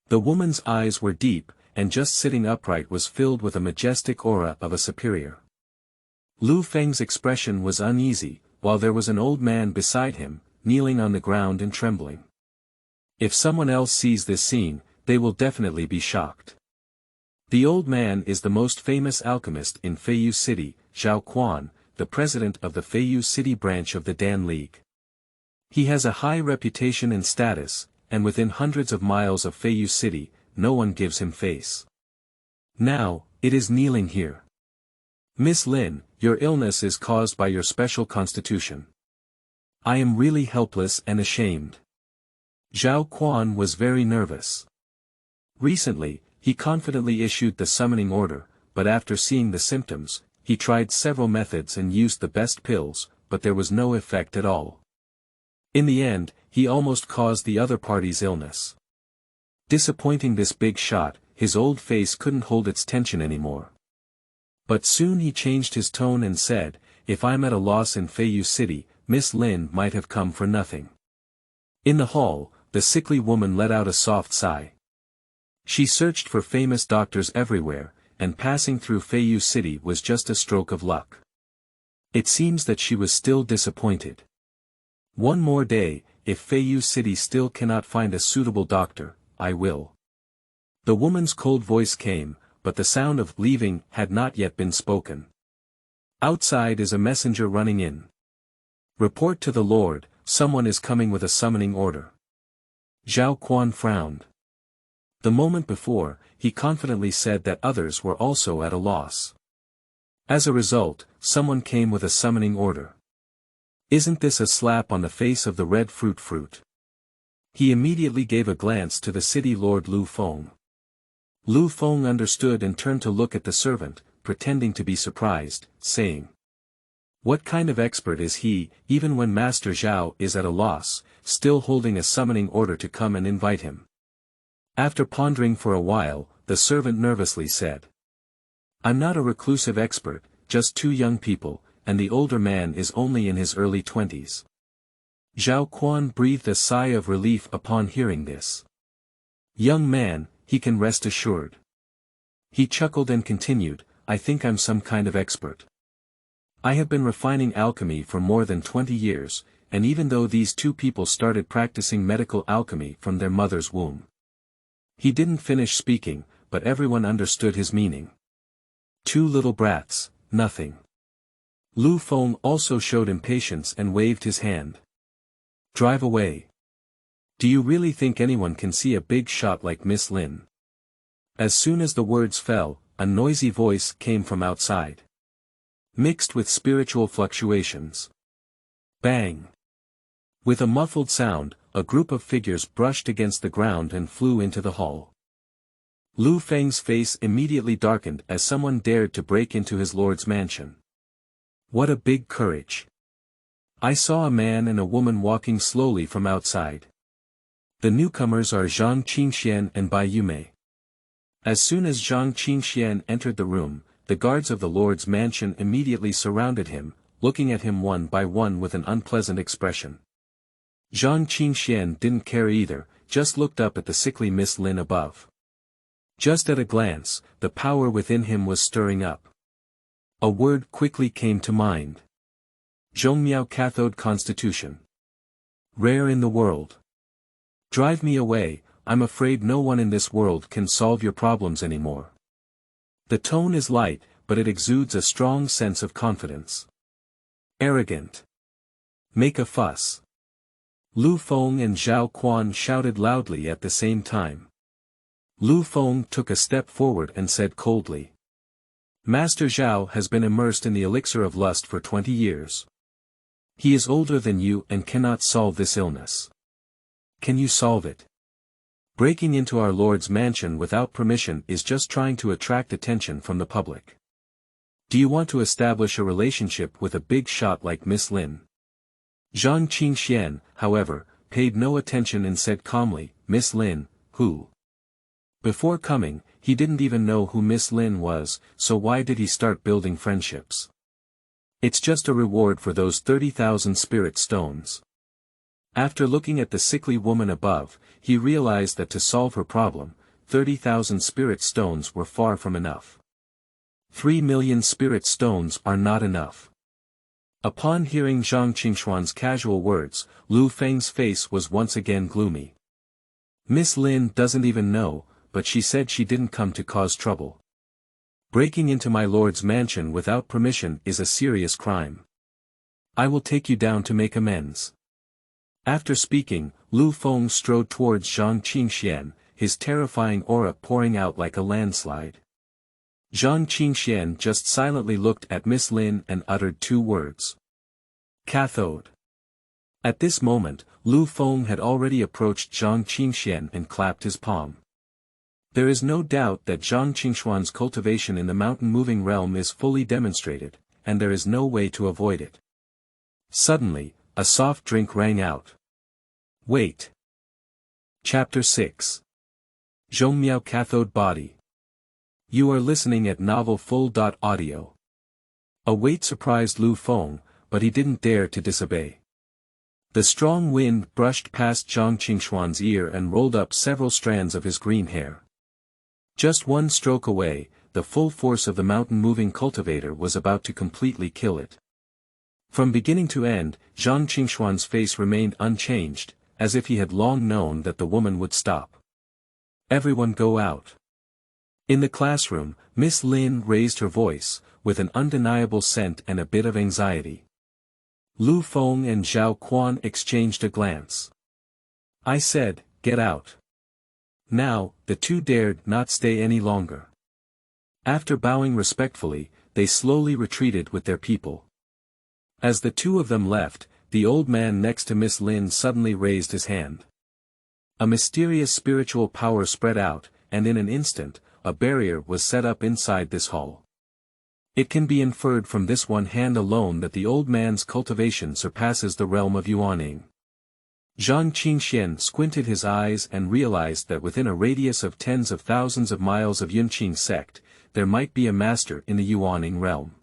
Speaker 1: The woman's eyes were deep, and just sitting upright was filled with a majestic aura of a superior. Lu Feng's expression was uneasy, while there was an old man beside him, kneeling on the ground and trembling. If someone else sees this scene, they will definitely be shocked. The old man is the most famous alchemist in Feiyu City, Zhao Quan, the president of the Feiyu City branch of the Dan League. He has a high reputation and status, and within hundreds of miles of Feiyu City, no one gives him face. Now, it is kneeling here. Miss Lin, your illness is caused by your special constitution. I am really helpless and ashamed. Zhao Quan was very nervous. Recently, he confidently issued the summoning order, but after seeing the symptoms, he tried several methods and used the best pills, but there was no effect at all. In the end, he almost caused the other party's illness. Disappointing this big shot, his old face couldn't hold its tension anymore. But soon he changed his tone and said, "If I'm at a loss in Feiyu City, Miss Lin might have come for nothing." In the hall, the sickly woman let out a soft sigh. She searched for famous doctors everywhere, and passing through Feiyu City was just a stroke of luck. It seems that she was still disappointed. One more day, if Feiyu City still cannot find a suitable doctor, I will. The woman's cold voice came, but the sound of leaving had not yet been spoken. Outside is a messenger running in. Report to the Lord, someone is coming with a summoning order. Zhao Quan frowned. The moment before, he confidently said that others were also at a loss. As a result, someone came with a summoning order. Isn't this a slap on the face of the red fruit? He immediately gave a glance to the city lord Lu Feng. Lu Feng understood and turned to look at the servant, pretending to be surprised, saying, "What kind of expert is he, even when Master Zhao is at a loss, still holding a summoning order to come and invite him?" After pondering for a while, the servant nervously said, "I'm not a reclusive expert, just two young people, and the older man is only in his early 20s. Zhao Quan breathed a sigh of relief upon hearing this. "Young man, he can rest assured." He chuckled and continued, "I think I'm some kind of expert. I have been refining alchemy for more than 20 years, and even though these two people started practicing medical alchemy from their mother's womb." He didn't finish speaking, but everyone understood his meaning. Two little brats, nothing. Lu Feng also showed impatience and waved his hand. "Drive away. Do you really think anyone can see a big shot like Miss Lin?" As soon as the words fell, a noisy voice came from outside. Mixed with spiritual fluctuations. Bang! With a muffled sound, a group of figures brushed against the ground and flew into the hall. Lu Feng's face immediately darkened as someone dared to break into his lord's mansion. What a big courage! I saw a man and a woman walking slowly from outside. The newcomers are Zhang Qingxuan and Bai Yume. As soon as Zhang Qingxuan entered the room, the guards of the lord's mansion immediately surrounded him, looking at him one by one with an unpleasant expression. Zhang Qingxuan didn't care either, just looked up at the sickly Miss Lin above. Just at a glance, the power within him was stirring up. A word quickly came to mind. Zhongmiao Cathode Constitution. Rare in the world. Drive me away, I'm afraid no one in this world can solve your problems anymore. The tone is light, but it exudes a strong sense of confidence. Arrogant. Make a fuss. Lu Feng and Zhao Quan shouted loudly at the same time. Lu Feng took a step forward and said coldly. Master Zhao has been immersed in the elixir of lust for 20 years. He is older than you and cannot solve this illness. Can you solve it? Breaking into our lord's mansion without permission is just trying to attract attention from the public. Do you want to establish a relationship with a big shot like Miss Lin? Zhang Qingxuan, however, paid no attention and said calmly, Miss Lin, who? Before coming, he didn't even know who Miss Lin was, so why did he start building friendships? It's just a reward for those 30,000 spirit stones. After looking at the sickly woman above, he realized that to solve her problem, 30,000 spirit stones were far from enough. 3 million spirit stones are not enough. Upon hearing Zhang Qingxuan's casual words, Lu Feng's face was once again gloomy. Miss Lin doesn't even know, but she said she didn't come to cause trouble. Breaking into my lord's mansion without permission is a serious crime. I will take you down to make amends. After speaking, Lu Feng strode towards Zhang Qingxuan, his terrifying aura pouring out like a landslide. Zhang Qingxuan just silently looked at Miss Lin and uttered two words. Cathode. At this moment, Lu Feng had already approached Zhang Qingxuan and clapped his palm. There is no doubt that Zhang Qingxuan's cultivation in the mountain-moving realm is fully demonstrated, and there is no way to avoid it. Suddenly, a soft drink rang out. Wait. Chapter 6. Zhongmiao Cathode Body. You are listening at novelfull.audio. A wait surprised Lu Feng, but he didn't dare to disobey. The strong wind brushed past Zhang Qingxuan's ear and rolled up several strands of his green hair. Just one stroke away, the full force of the mountain-moving cultivator was about to completely kill it. From beginning to end, Zhang Qingxuan's face remained unchanged, as if he had long known that the woman would stop. Everyone go out. In the classroom, Miss Lin raised her voice, with an undeniable scent and a bit of anxiety. Lu Feng and Zhao Quan exchanged a glance. I said, get out. Now, the two dared not stay any longer. After bowing respectfully, they slowly retreated with their people. As the two of them left, the old man next to Miss Lin suddenly raised his hand. A mysterious spiritual power spread out, and in an instant, a barrier was set up inside this hall. It can be inferred from this one hand alone that the old man's cultivation surpasses the realm of Yuaning. Zhang Qingxuan squinted his eyes and realized that within a radius of tens of thousands of miles of Yunqing sect, there might be a master in the Yuaning realm.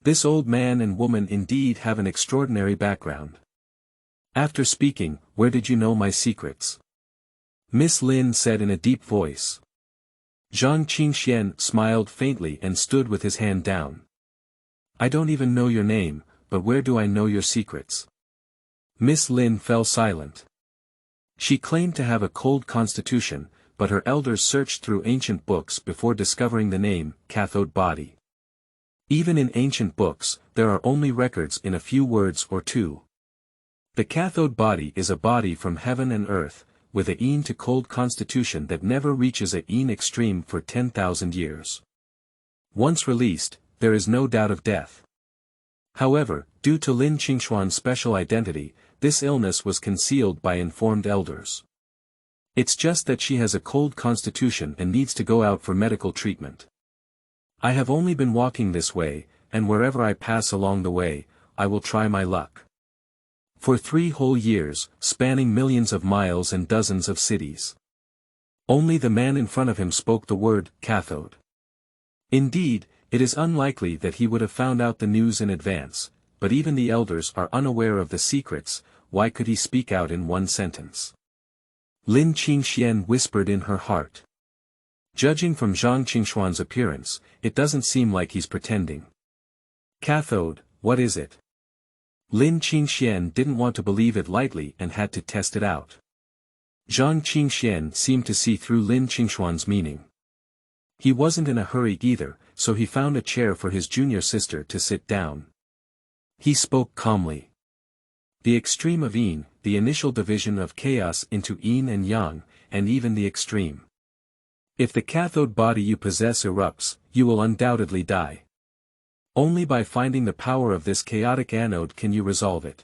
Speaker 1: This old man and woman indeed have an extraordinary background. After speaking, "Where did you know my secrets?" Miss Lin said in a deep voice. Zhang Qingxuan smiled faintly and stood with his hand down. "I don't even know your name, but where do I know your secrets?" Miss Lin fell silent. She claimed to have a cold constitution, but her elders searched through ancient books before discovering the name, Cathode body. Even in ancient books, there are only records in a few words or two. The cathode body is a body from heaven and earth, with a yin to cold constitution that never reaches a yin extreme for 10,000 years. Once released, there is no doubt of death. However, due to Lin Qingxuan's special identity, this illness was concealed by informed elders. It's just that she has a cold constitution and needs to go out for medical treatment. I have only been walking this way, and wherever I pass along the way, I will try my luck. For 3 whole years, spanning millions of miles and dozens of cities. Only the man in front of him spoke the word, cathode. Indeed, it is unlikely that he would have found out the news in advance, but even the elders are unaware of the secrets. Why could he speak out in one sentence? Lin Qingxuan whispered in her heart. Judging from Zhang Qingxuan's appearance, it doesn't seem like he's pretending. Cathode, what is it? Lin Qingxuan didn't want to believe it lightly and had to test it out. Zhang Qingxuan seemed to see through Lin Qingxuan's meaning. He wasn't in a hurry either, so he found a chair for his junior sister to sit down. He spoke calmly. The extreme of yin, the initial division of chaos into yin and yang, and even the extreme. If the cathode body you possess erupts, you will undoubtedly die. Only by finding the power of this chaotic anode can you resolve it.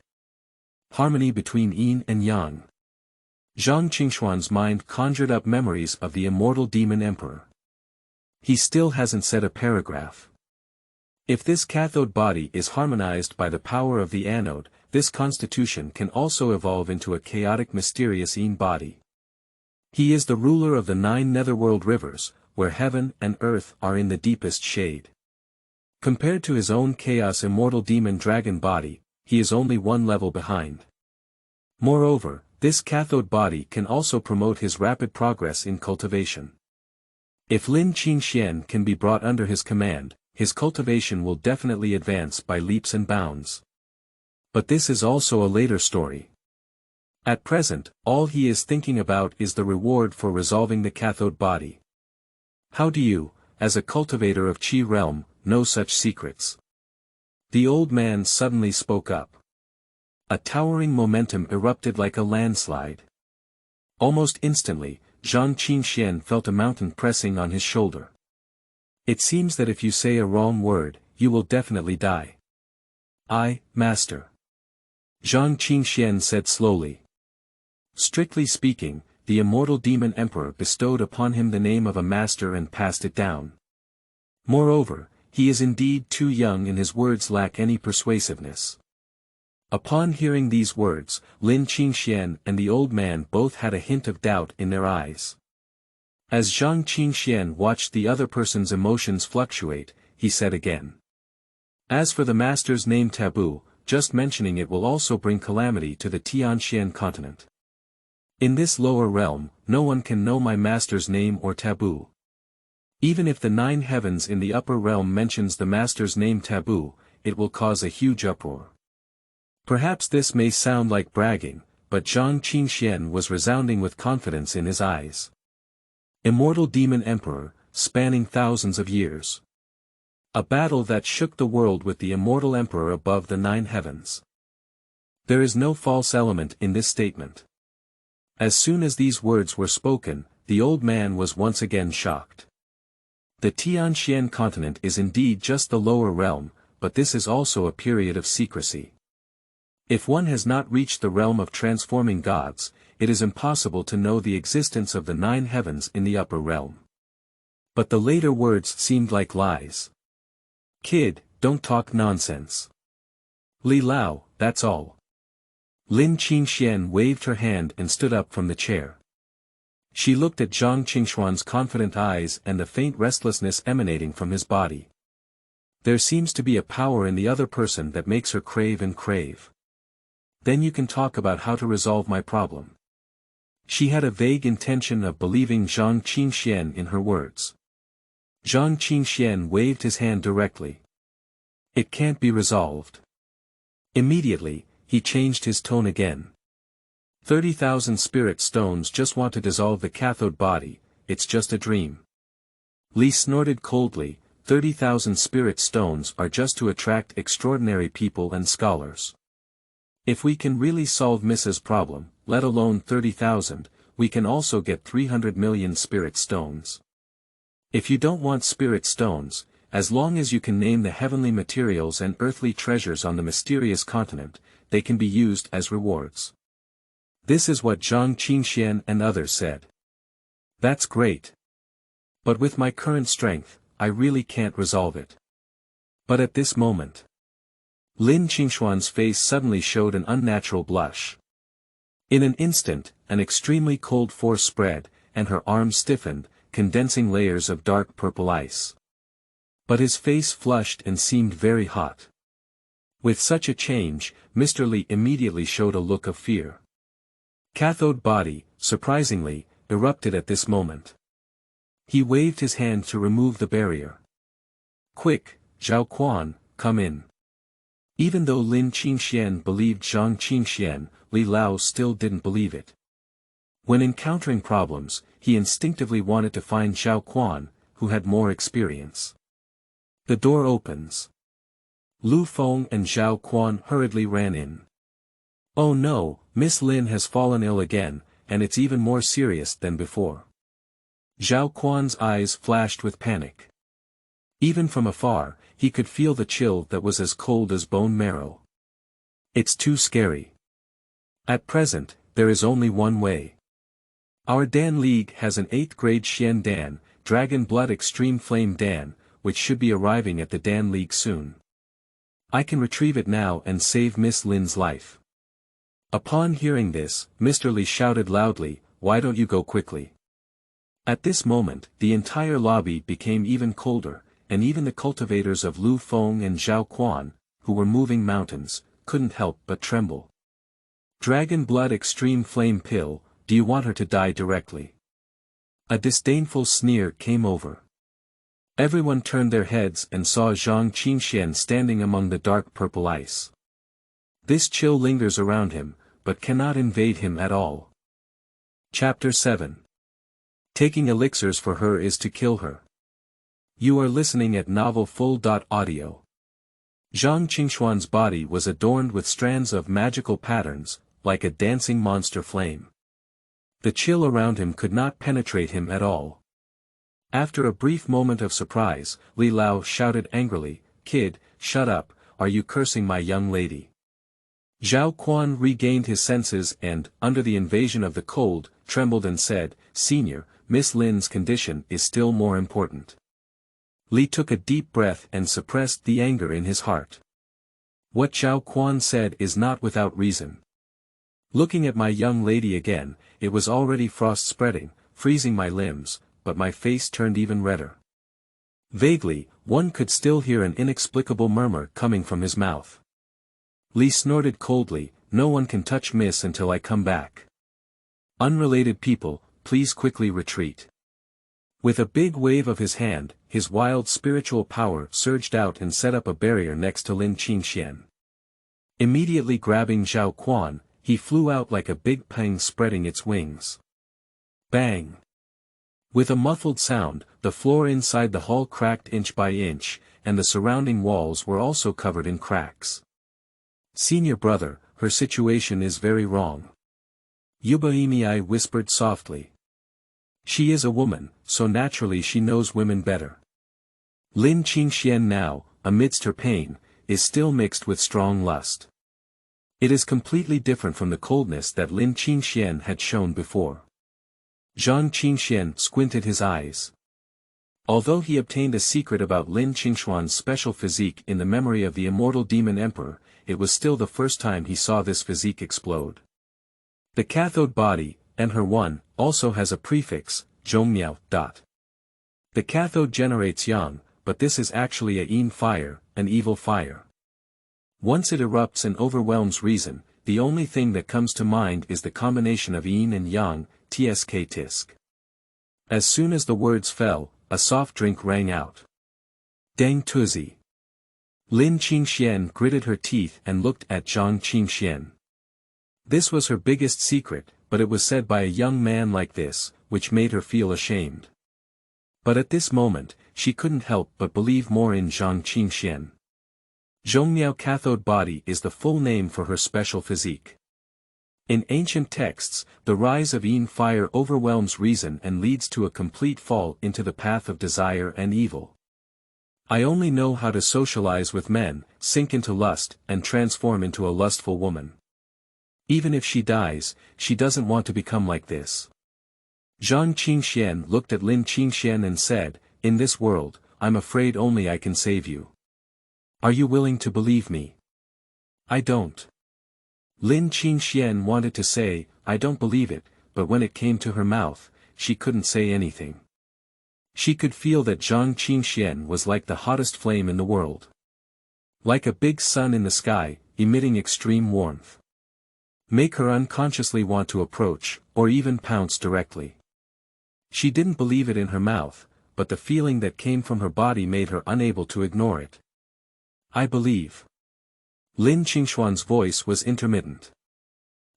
Speaker 1: Harmony between yin and yang. Zhang Qingxuan's mind conjured up memories of the immortal demon emperor. He still hasn't said a paragraph. If this cathode body is harmonized by the power of the anode, this constitution can also evolve into a chaotic mysterious yin body. He is the ruler of the 9 netherworld rivers, where heaven and earth are in the deepest shade. Compared to his own chaos immortal demon dragon body, he is only 1 level behind. Moreover, this cathode body can also promote his rapid progress in cultivation. If Lin Qingxuan can be brought under his command, his cultivation will definitely advance by leaps and bounds. But this is also a later story. At present, all he is thinking about is the reward for resolving the cathode body. How do you, as a cultivator of Qi realm, know such secrets? The old man suddenly spoke up. A towering momentum erupted like a landslide. Almost instantly, Zhang Qingxuan felt a mountain pressing on his shoulder. It seems that if you say a wrong word, you will definitely die. Master. Zhang Qingxuan said slowly. Strictly speaking, the immortal demon emperor bestowed upon him the name of a master and passed it down. Moreover, he is indeed too young and his words lack any persuasiveness. Upon hearing these words, Lin Qingxuan and the old man both had a hint of doubt in their eyes. As Zhang Qingxuan watched the other person's emotions fluctuate, he said again. As for the master's name taboo, just mentioning it will also bring calamity to the Tianxian continent. In this lower realm, no one can know my master's name or taboo. Even if the 9 heavens in the upper realm mentions the master's name taboo, it will cause a huge uproar. Perhaps this may sound like bragging, but Zhang Qingxuan was resounding with confidence in his eyes. Immortal demon emperor, spanning thousands of years. A battle that shook the world with the immortal emperor above the 9 heavens. There is no false element in this statement. As soon as these words were spoken, the old man was once again shocked. The Tianxian continent is indeed just the lower realm, but this is also a period of secrecy. If one has not reached the realm of transforming gods, it is impossible to know the existence of the 9 heavens in the upper realm. But the later words seemed like lies. Kid, don't talk nonsense. Li Lao, that's all. Lin Qingxian waved her hand and stood up from the chair. She looked at Zhang Qingxuan's confident eyes and the faint restlessness emanating from his body. There seems to be a power in the other person that makes her crave and crave. Then you can talk about how to resolve my problem. She had a vague intention of believing Zhang Qingxian in her words. Zhang Qingxian waved his hand directly. It can't be resolved. Immediately, he changed his tone again. 30,000 spirit stones just want to dissolve the cathode body, it's just a dream. Li snorted coldly, 30,000 spirit stones are just to attract extraordinary people and scholars. If we can really solve Mrs. problem, let alone 30,000, we can also get 300 million spirit stones. If you don't want spirit stones, as long as you can name the heavenly materials and earthly treasures on the mysterious continent, they can be used as rewards. This is what Zhang Qingxian and others said. That's great. But with my current strength, I really can't resolve it. But at this moment, Lin Qingxuan's face suddenly showed an unnatural blush. In an instant, an extremely cold force spread, and her arms stiffened, condensing layers of dark purple ice. But his face flushed and seemed very hot. With such a change, Mr. Li immediately showed a look of fear. Cathode body, surprisingly, erupted at this moment. He waved his hand to remove the barrier. Quick, Zhao Quan, come in. Even though Lin Qingxian believed Zhang Qingxuan, Li Lao still didn't believe it. When encountering problems, he instinctively wanted to find Zhao Quan, who had more experience. The door opens. Lu Feng and Zhao Quan hurriedly ran in. Oh no, Miss Lin has fallen ill again, and it's even more serious than before. Zhao Quan's eyes flashed with panic. Even from afar, he could feel the chill that was as cold as bone marrow. It's too scary. At present, there is only one way. Our Dan League has an 8th grade Xian Dan, Dragon Blood Extreme Flame Dan, which should be arriving at the Dan League soon. I can retrieve it now and save Miss Lin's life. Upon hearing this, Mr. Li shouted loudly, why don't you go quickly? At this moment, the entire lobby became even colder, and even the cultivators of Lu Feng and Zhao Quan, who were moving mountains, couldn't help but tremble. Dragon Blood Extreme Flame Pill, do you want her to die directly? A disdainful sneer came over. Everyone turned their heads and saw Zhang Qingxuan standing among the dark purple ice. This chill lingers around him, but cannot invade him at all. Chapter 7. Taking elixirs for her is to kill her. You are listening at novelfull.audio. Zhang Qingxuan's body was adorned with strands of magical patterns, like a dancing monster flame. The chill around him could not penetrate him at all. After a brief moment of surprise, Li Lao shouted angrily, Kid, shut up, are you cursing my young lady? Zhao Quan regained his senses and, under the invasion of the cold, trembled and said, Senior, Miss Lin's condition is still more important. Li took a deep breath and suppressed the anger in his heart. What Zhao Quan said is not without reason. Looking at my young lady again, it was already frost spreading, freezing my limbs, but my face turned even redder. Vaguely, one could still hear an inexplicable murmur coming from his mouth. Li snorted coldly, no one can touch Miss until I come back. Unrelated people, please quickly retreat. With a big wave of his hand, his wild spiritual power surged out and set up a barrier next to Lin Qingxian. Immediately grabbing Zhao Quan, he flew out like a big peng spreading its wings. Bang! With a muffled sound, the floor inside the hall cracked inch by inch, and the surrounding walls were also covered in cracks. Senior brother, her situation is very wrong. Yubaimi whispered softly. She is a woman, so naturally she knows women better. Lin Qingxuan now, amidst her pain, is still mixed with strong lust. It is completely different from the coldness that Lin Qingxuan had shown before. Zhang Qingxuan squinted his eyes. Although he obtained a secret about Lin Qingxuan's special physique in the memory of the immortal demon emperor, it was still the first time he saw this physique explode. The cathode body, and her one, also has a prefix, Zhongmiao. The cathode generates yang, but this is actually a yin fire, an evil fire. Once it erupts and overwhelms reason, the only thing that comes to mind is the combination of yin and yang, tsk tisk. As soon as the words fell, a soft drink rang out. Deng Tuzi. Lin Qingxuan gritted her teeth and looked at Zhang Qingxuan. This was her biggest secret, but it was said by a young man like this, which made her feel ashamed. But at this moment, she couldn't help but believe more in Zhang Qingxuan. Zhongmiao cathode body is the full name for her special physique. In ancient texts, the rise of yin fire overwhelms reason and leads to a complete fall into the path of desire and evil. I only know how to socialize with men, sink into lust, and transform into a lustful woman. Even if she dies, she doesn't want to become like this. Zhang Qingxuan looked at Lin Qingxuan and said, "In this world, I'm afraid only I can save you. Are you willing to believe me?" "I don't." Lin Qingxuan wanted to say, "I don't believe it," but when it came to her mouth, she couldn't say anything. She could feel that Zhang Qingxuan was like the hottest flame in the world. Like a big sun in the sky, emitting extreme warmth. Make her unconsciously want to approach, or even pounce directly. She didn't believe it in her mouth, but the feeling that came from her body made her unable to ignore it. "I believe." Lin Qingxuan's voice was intermittent.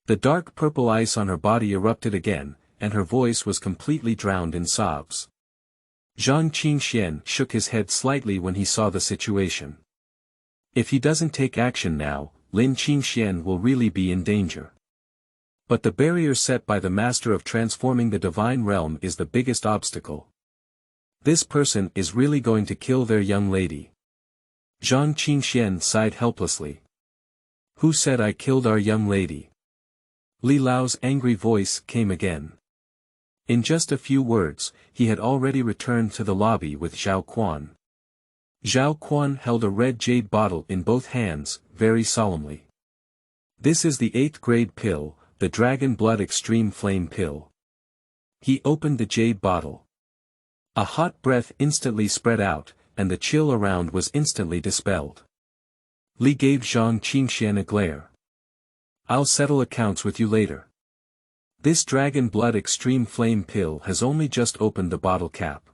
Speaker 1: The dark purple ice on her body erupted again, and her voice was completely drowned in sobs. Zhang Qingxuan shook his head slightly when he saw the situation. If he doesn't take action now, Lin Qingxuan will really be in danger. But the barrier set by the master of transforming the divine realm is the biggest obstacle. This person is really going to kill their young lady. Zhang Qingxuan sighed helplessly. "Who said I killed our young lady?" Li Lao's angry voice came again. In just a few words, he had already returned to the lobby with Zhao Quan. Zhao Quan held a red jade bottle in both hands, very solemnly. "This is the 8th grade pill, the Dragon Blood Extreme Flame Pill." He opened the jade bottle. A hot breath instantly spread out, and the chill around was instantly dispelled. Li gave Zhang Qingxuan a glare. "I'll settle accounts with you later. This Dragon Blood Extreme Flame Pill has only just opened the bottle cap.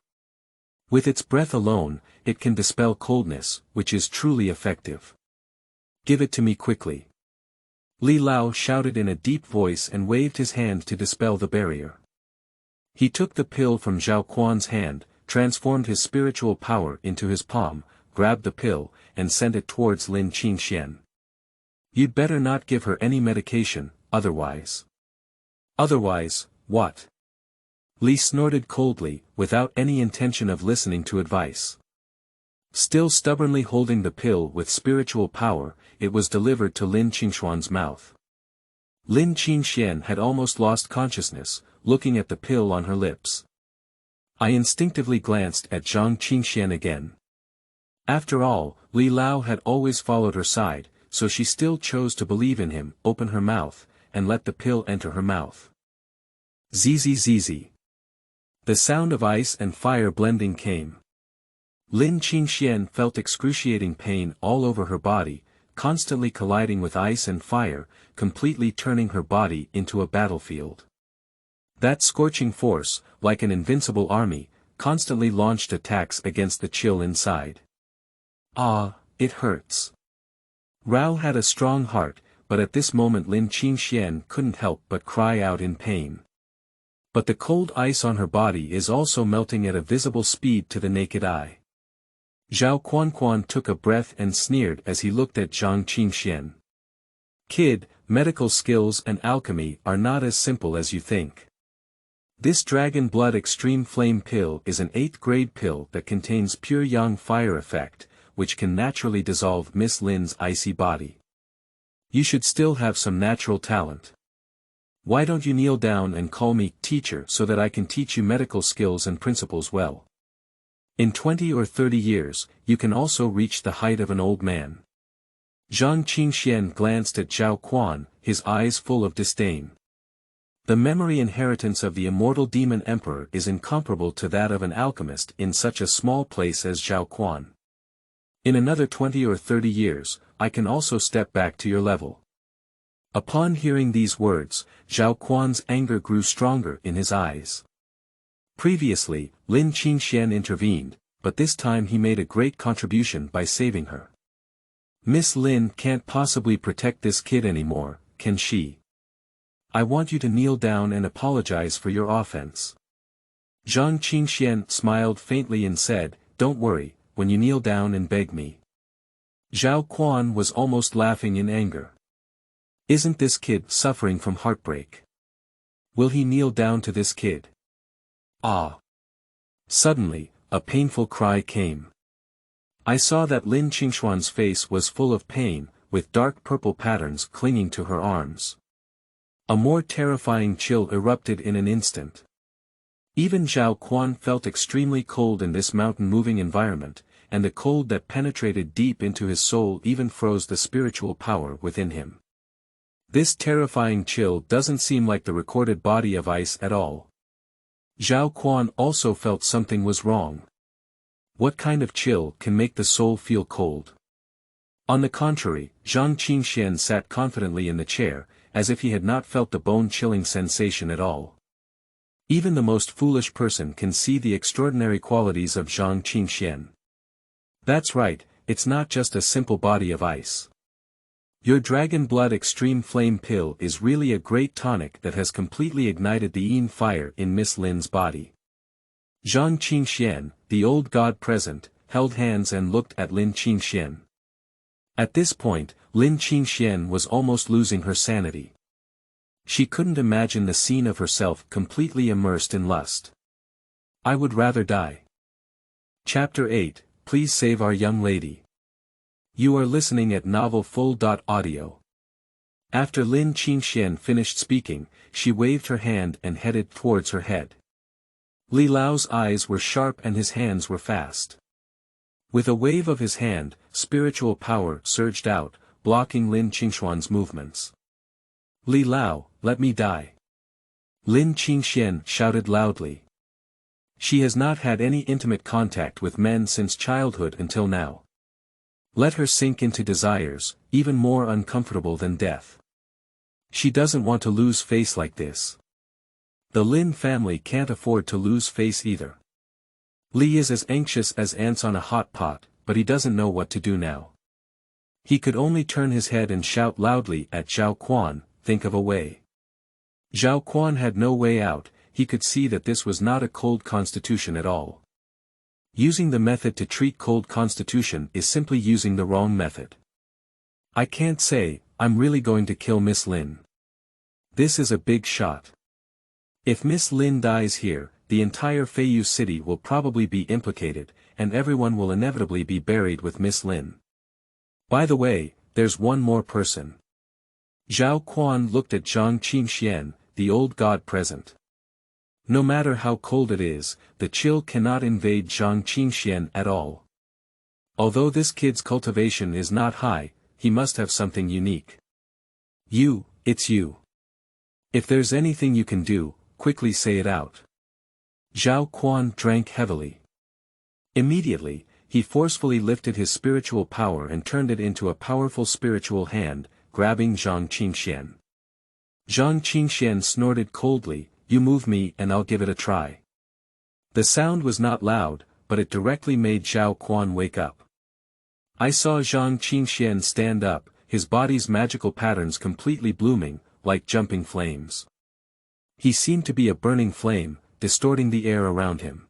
Speaker 1: With its breath alone, it can dispel coldness, which is truly effective. Give it to me quickly." Li Lao shouted in a deep voice and waved his hand to dispel the barrier. He took the pill from Zhao Quan's hand, transformed his spiritual power into his palm, grabbed the pill, and sent it towards Lin Qingxuan. "You'd better not give her any medication, otherwise." "Otherwise, what?" Li snorted coldly, without any intention of listening to advice. Still stubbornly holding the pill with spiritual power, it was delivered to Lin Qingxuan's mouth. Lin Qingxuan had almost lost consciousness, looking at the pill on her lips. I instinctively glanced at Zhang Qingxuan again. After all, Li Lao had always followed her side, so she still chose to believe in him, open her mouth, and let the pill enter her mouth. Zzz. The sound of ice and fire blending came. Lin Qingxuan felt excruciating pain all over her body, constantly colliding with ice and fire, completely turning her body into a battlefield. That scorching force, like an invincible army, constantly launched attacks against the chill inside. "Ah, it hurts." Rao had a strong heart, but at this moment Lin Qingxuan couldn't help but cry out in pain. But the cold ice on her body is also melting at a visible speed to the naked eye. Zhao Quan took a breath and sneered as he looked at Zhang Qingxuan. "Kid, medical skills and alchemy are not as simple as you think. This Dragon Blood Extreme Flame pill is an 8th grade pill that contains pure Yang fire effect, which can naturally dissolve Miss Lin's icy body. You should still have some natural talent. Why don't you kneel down and call me teacher so that I can teach you medical skills and principles well? In 20 or 30 years, you can also reach the height of an old man. Zhang Qingxuan glanced at Zhao Quan, his eyes full of disdain. The memory inheritance of the immortal demon emperor is incomparable to that of an alchemist in such a small place as Zhao Quan. In another 20 or 30 years, I can also step back to your level. Upon hearing these words, Zhao Quan's anger grew stronger in his eyes. Previously, Lin Qingxian intervened, but this time he made a great contribution by saving her. Miss Lin can't possibly protect this kid anymore, can she? I want you to kneel down and apologize for your offense. Zhang Qingxuan smiled faintly and said, "Don't worry, when you kneel down and beg me." Zhao Quan was almost laughing in anger. Isn't this kid suffering from heartbreak? Will he kneel down to this kid? Ah! Suddenly, a painful cry came. I saw that Lin Qingxuan's face was full of pain, with dark purple patterns clinging to her arms. A more terrifying chill erupted in an instant. Even Zhao Quan felt extremely cold in this mountain-moving environment, and the cold that penetrated deep into his soul even froze the spiritual power within him. This terrifying chill doesn't seem like the recorded body of ice at all. Zhao Quan also felt something was wrong. What kind of chill can make the soul feel cold? On the contrary, Zhang Qingxuan sat confidently in the chair, as if he had not felt the bone-chilling sensation at all. Even the most foolish person can see the extraordinary qualities of Zhang Qingxuan. That's right, it's not just a simple body of ice. Your Dragon Blood Extreme Flame pill is really a great tonic that has completely ignited the yin fire in Miss Lin's body. Zhang Qingxuan, the old god present, held hands and looked at Lin Qingxuan. At this point, Lin Qingxuan was almost losing her sanity. She couldn't imagine the scene of herself completely immersed in lust. I would rather die. Chapter 8, Please Save Our Young Lady. You are listening at novelfull.audio. After Lin Qingxuan finished speaking, she waved her hand and headed towards her head. Li Lao's eyes were sharp and his hands were fast. With a wave of his hand, spiritual power surged out, blocking Lin Qingxuan's movements. Li Lao, let me die. Lin Qingxuan shouted loudly. She has not had any intimate contact with men since childhood until now. Let her sink into desires, even more uncomfortable than death. She doesn't want to lose face like this. The Lin family can't afford to lose face either. Li is as anxious as ants on a hot pot, but he doesn't know what to do now. He could only turn his head and shout loudly at Zhao Quan, think of a way. Zhao Quan had no way out, he could see that this was not a cold constitution at all. Using the method to treat cold constitution is simply using the wrong method. I can't say, I'm really going to kill Miss Lin. This is a big shot. If Miss Lin dies here, the entire Feiyu City will probably be implicated, and everyone will inevitably be buried with Miss Lin. By the way, there's one more person. Zhao Quan looked at Zhang Qingxuan, the old god present. No matter how cold it is, the chill cannot invade Zhang Qingxuan at all. Although this kid's cultivation is not high, he must have something unique. It's you. If there's anything you can do, quickly say it out. Zhao Quan drank heavily. Immediately, he forcefully lifted his spiritual power and turned it into a powerful spiritual hand, grabbing Zhang Qingxuan. Zhang Qingxuan snorted coldly, "You move me and I'll give it a try." The sound was not loud, but it directly made Zhao Quan wake up. I saw Zhang Qingxuan stand up, his body's magical patterns completely blooming, like jumping flames. He seemed to be a burning flame, distorting the air around him.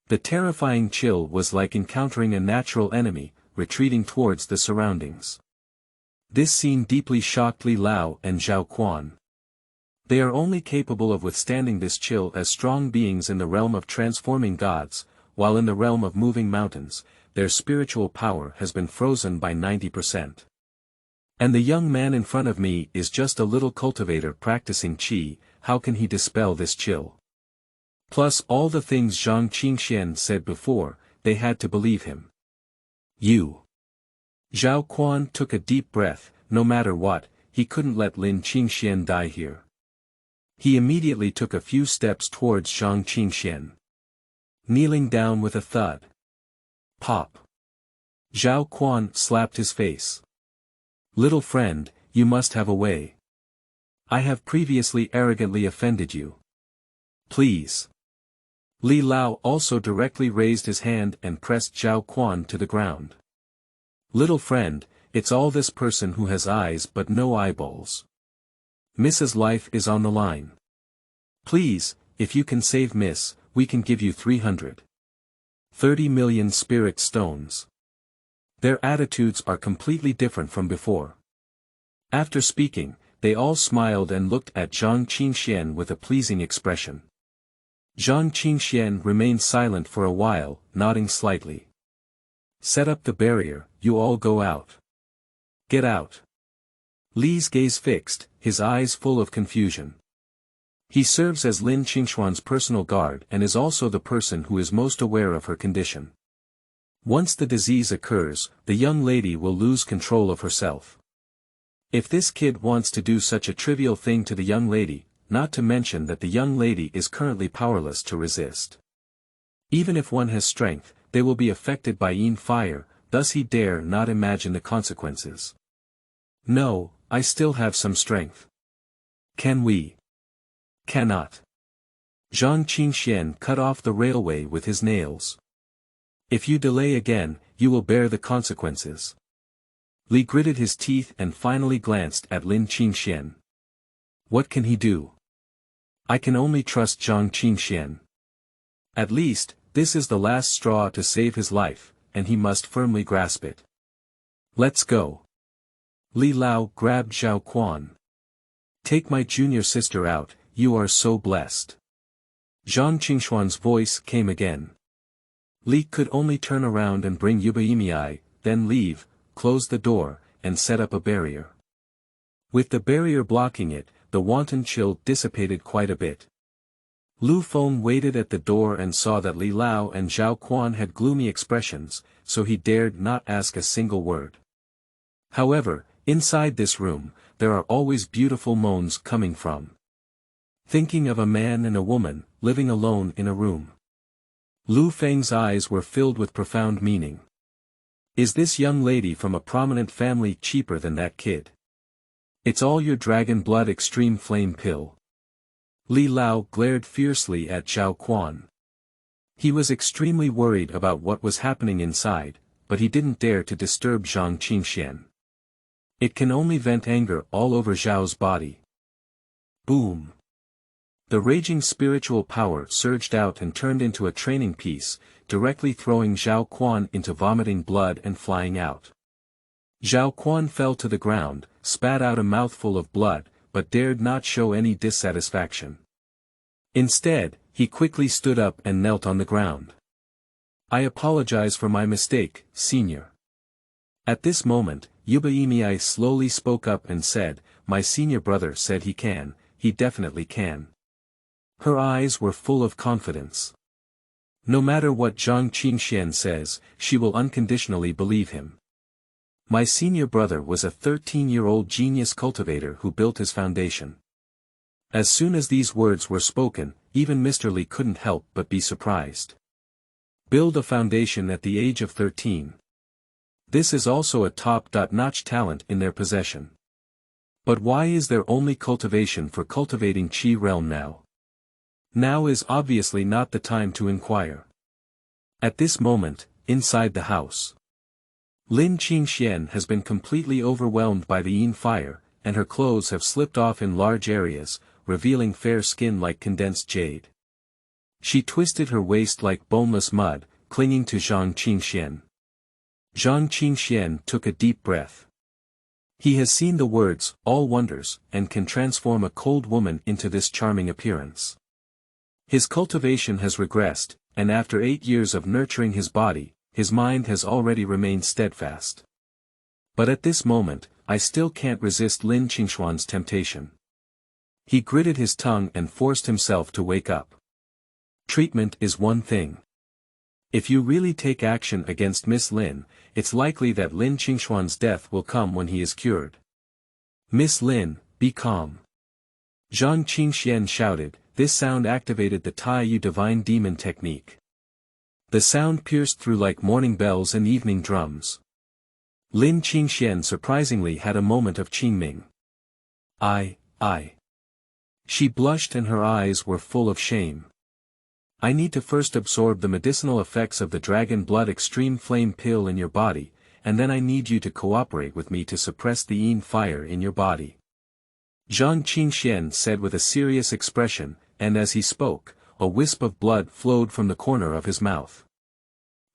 Speaker 1: The terrifying chill was like encountering a natural enemy, retreating towards the surroundings. This scene deeply shocked Li Lao and Zhao Quan. They are only capable of withstanding this chill as strong beings in the realm of transforming gods, while in the realm of moving mountains, their spiritual power has been frozen by 90%. And the young man in front of me is just a little cultivator practicing qi. How can he dispel this chill? Plus all the things Zhang Qingxuan said before, they had to believe him. You. Zhao Quan took a deep breath. No matter what, he couldn't let Lin Qingxian die here. He immediately took a few steps towards Zhang Qingxuan. Kneeling down with a thud. Pop. Zhao Quan slapped his face. Little friend, you must have a way. I have previously arrogantly offended you. Please. Li Lao also directly raised his hand and pressed Zhao Quan to the ground. Little friend, it's all this person who has eyes but no eyeballs. Miss's life is on the line. Please, if you can save Miss, we can give you 330 million spirit stones. Their attitudes are completely different from before. After speaking, they all smiled and looked at Zhang Qingxuan with a pleasing expression. Zhang Qingxuan remained silent for a while, nodding slightly. Set up the barrier, you all go out. Get out. Li's gaze fixed, his eyes full of confusion. He serves as Lin Qingxuan's personal guard and is also the person who is most aware of her condition. Once the disease occurs, the young lady will lose control of herself. If this kid wants to do such a trivial thing to the young lady, not to mention that the young lady is currently powerless to resist. Even if one has strength, they will be affected by yin fire, thus he dare not imagine the consequences. No, I still have some strength. Can we? Cannot. Zhang Qingxuan cut off the railway with his nails. If you delay again, you will bear the consequences. Li gritted his teeth and finally glanced at Lin Qingxuan. What can he do? I can only trust Zhang Qingxuan. At least, this is the last straw to save his life, and he must firmly grasp it. Let's go. Li Lao grabbed Zhao Quan. Take my junior sister out, you are so blessed. Zhang Qingxuan's voice came again. Li could only turn around and bring Yubaimi, then leave, close the door, and set up a barrier. With the barrier blocking it, the wanton chill dissipated quite a bit. Lu Feng waited at the door and saw that Li Lao and Zhao Quan had gloomy expressions, so he dared not ask a single word. However, inside this room, there are always beautiful moans coming from. Thinking of a man and a woman, living alone in a room. Lu Feng's eyes were filled with profound meaning. Is this young lady from a prominent family cheaper than that kid? It's all your dragon blood extreme flame pill. Li Lao glared fiercely at Zhao Quan. He was extremely worried about what was happening inside, but he didn't dare to disturb Zhang Qingxuan. It can only vent anger all over Zhao's body. Boom! The raging spiritual power surged out and turned into a training piece, directly throwing Zhao Quan into vomiting blood and flying out. Zhao Quan fell to the ground, spat out a mouthful of blood, but dared not show any dissatisfaction. Instead, he quickly stood up and knelt on the ground. I apologize for my mistake, senior. At this moment, Yubaimi slowly spoke up and said, my senior brother said he definitely can. Her eyes were full of confidence. No matter what Zhang Qingxuan says, she will unconditionally believe him. My senior brother was a 13-year-old genius cultivator who built his foundation. As soon as these words were spoken, even Mr. Li couldn't help but be surprised. Build a foundation at the age of 13. This is also a top-notch talent in their possession. But why is there only cultivation for cultivating Qi realm now? Now is obviously not the time to inquire. At this moment, inside the house, Lin Qingxuan has been completely overwhelmed by the yin fire, and her clothes have slipped off in large areas, revealing fair skin like condensed jade. She twisted her waist like boneless mud, clinging to Zhang Qingxuan. Zhang Qingxuan took a deep breath. He has seen the words, all wonders, and can transform a cold woman into this charming appearance. His cultivation has regressed, and after 8 years of nurturing his body, his mind has already remained steadfast. But at this moment, I still can't resist Lin Qingxuan's temptation. He gritted his tongue and forced himself to wake up. Treatment is one thing. If you really take action against Miss Lin, it's likely that Lin Qingxuan's death will come when he is cured. Miss Lin, be calm. Zhang Qingxuan shouted. This sound activated the Feiyu divine demon technique. The sound pierced through like morning bells and evening drums. Lin Qingxuan surprisingly had a moment of Qingming. I. She blushed and her eyes were full of shame. I need to first absorb the medicinal effects of the dragon blood extreme flame pill in your body, and then I need you to cooperate with me to suppress the yin fire in your body. Zhang Qingxuan said with a serious expression, and as he spoke, a wisp of blood flowed from the corner of his mouth.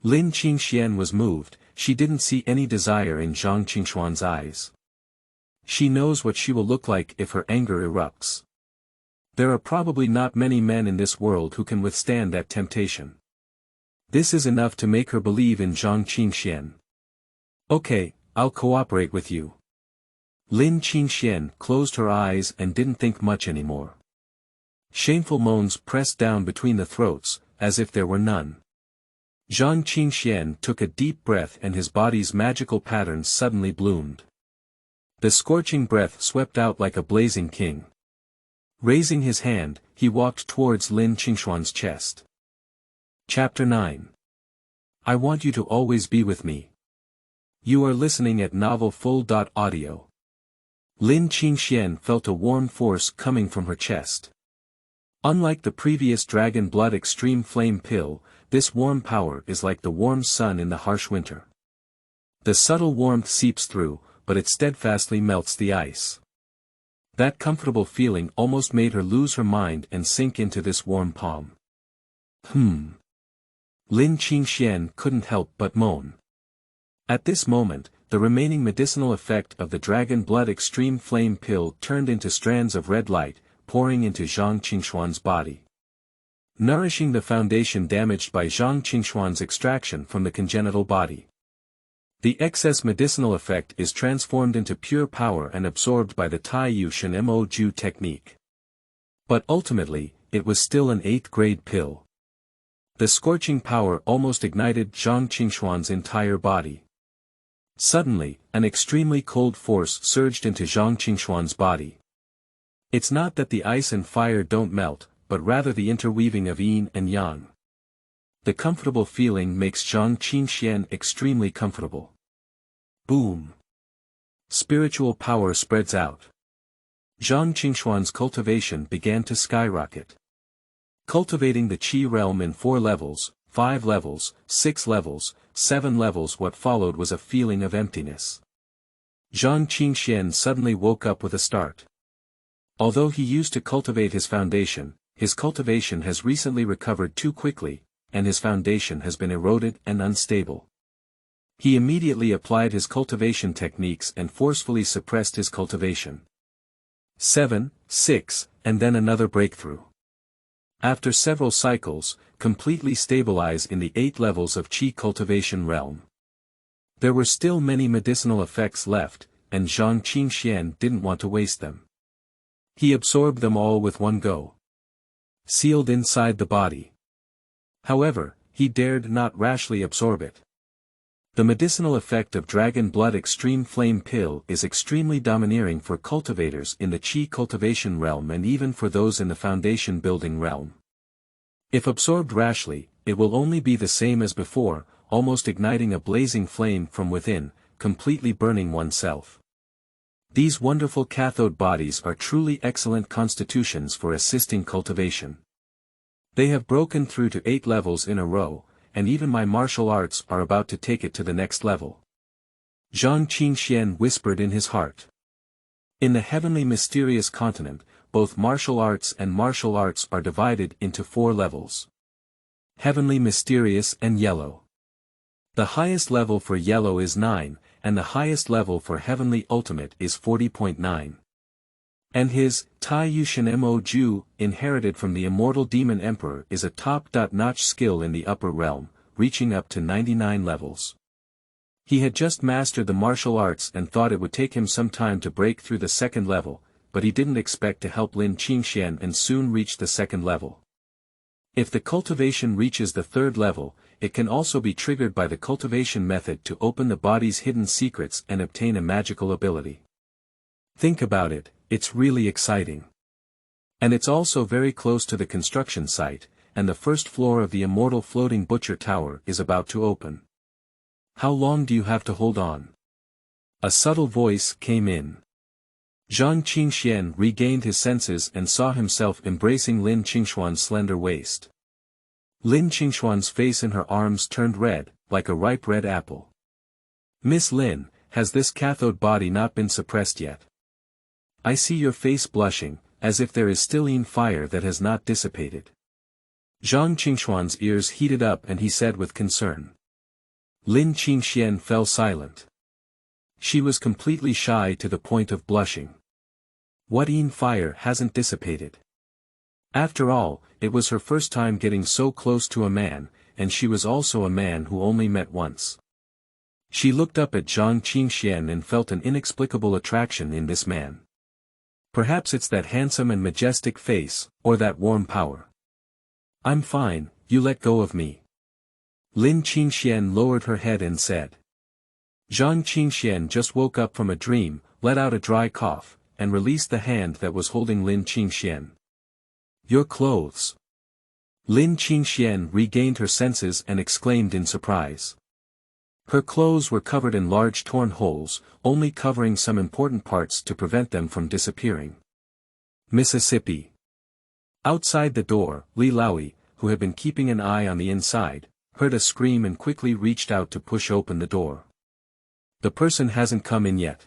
Speaker 1: Lin Qingxuan was moved. She didn't see any desire in Zhang Qingxuan's eyes. She knows what she will look like if her anger erupts. There are probably not many men in this world who can withstand that temptation. This is enough to make her believe in Zhang Qingxuan. Okay, I'll cooperate with you. Lin Qingxuan closed her eyes and didn't think much anymore. Shameful moans pressed down between the throats, as if there were none. Zhang Qingxuan took a deep breath and his body's magical patterns suddenly bloomed. The scorching breath swept out like a blazing king. Raising his hand, he walked towards Lin Qingxuan's chest. Chapter 9. I want you to always be with me. You are listening at novelfull.audio. Lin Qingxuan felt a warm force coming from her chest. Unlike the previous dragon blood extreme flame pill, this warm power is like the warm sun in the harsh winter. The subtle warmth seeps through, but it steadfastly melts the ice. That comfortable feeling almost made her lose her mind and sink into this warm palm. Lin Qingxuan couldn't help but moan. At this moment, the remaining medicinal effect of the dragon blood extreme flame pill turned into strands of red light, pouring into Zhang Qingxuan's body. Nourishing the foundation damaged by Zhang Qingxuan's extraction from the congenital body. The excess medicinal effect is transformed into pure power and absorbed by the Feiyu City technique. But ultimately, it was still an 8th grade pill. The scorching power almost ignited Zhang Qingxuan's entire body. Suddenly, an extremely cold force surged into Zhang Qingxuan's body. It's not that the ice and fire don't melt, but rather the interweaving of yin and yang. The comfortable feeling makes Zhang Qingxuan extremely comfortable. Boom. Spiritual power spreads out. Zhang Qingxuan's cultivation began to skyrocket. Cultivating the Qi realm in 4 levels, 5 levels, 6 levels, 7 levels. What followed was a feeling of emptiness. Zhang Qingxuan suddenly woke up with a start. Although he used to cultivate his cultivation has recently recovered too quickly, and his foundation has been eroded and unstable. He immediately applied his cultivation techniques and forcefully suppressed his cultivation. 7, 6, and then another breakthrough. After several cycles, completely stabilize in the 8 levels of Qi cultivation realm. There were still many medicinal effects left, and Zhang Qingxuan didn't want to waste them. He absorbed them all with one go. Sealed inside the body. However, he dared not rashly absorb it. The medicinal effect of dragon blood extreme flame pill is extremely domineering for cultivators in the Qi cultivation realm and even for those in the foundation building realm. If absorbed rashly, it will only be the same as before, almost igniting a blazing flame from within, completely burning oneself. These wonderful cathode bodies are truly excellent constitutions for assisting cultivation. They have broken through to 8 levels in a row, and even my martial arts are about to take it to the next level. Zhang Qingxuan whispered in his heart. In the heavenly mysterious continent, both martial arts and martial arts are divided into 4 levels. Heavenly mysterious and yellow. The highest level for yellow is 9, and the highest level for Heavenly Ultimate is 40.9. And his, Taiyu Shinmo Ju, inherited from the Immortal Demon Emperor is a top-notch skill in the upper realm, reaching up to 99 levels. He had just mastered the martial arts and thought it would take him some time to break through the second level, but he didn't expect to help Lin Qingxuan and soon reach the second level. If the cultivation reaches the third level, it can also be triggered by the cultivation method to open the body's hidden secrets and obtain a magical ability. Think about it, it's really exciting. And it's also very close to the construction site, and the first floor of the Immortal Floating Butcher Tower is about to open. How long do you have to hold on? A subtle voice came in. Zhang Qingxuan regained his senses and saw himself embracing Lin Qingxuan's slender waist. Lin Qingxuan's face and her arms turned red, like a ripe red apple. Miss Lin, has this cathode body not been suppressed yet? I see your face blushing, as if there is still fire that has not dissipated. Zhang Qingxuan's ears heated up and he said with concern. Lin Qingxuan fell silent. She was completely shy to the point of blushing. What fire hasn't dissipated? After all, it was her first time getting so close to a man, and she was also a man who only met once. She looked up at Zhang Qingxuan and felt an inexplicable attraction in this man. Perhaps it's that handsome and majestic face, or that warm power. I'm fine, you let go of me. Lin Qingxuan lowered her head and said. Zhang Qingxuan just woke up from a dream, let out a dry cough, and released the hand that was holding Lin Qingxuan. Your clothes. Lin Qingxuan regained her senses and exclaimed in surprise. Her clothes were covered in large torn holes, only covering some important parts to prevent them from disappearing. Mississippi. Outside the door, Li Laoyi, who had been keeping an eye on the inside, heard a scream and quickly reached out to push open the door. The person hasn't come in yet.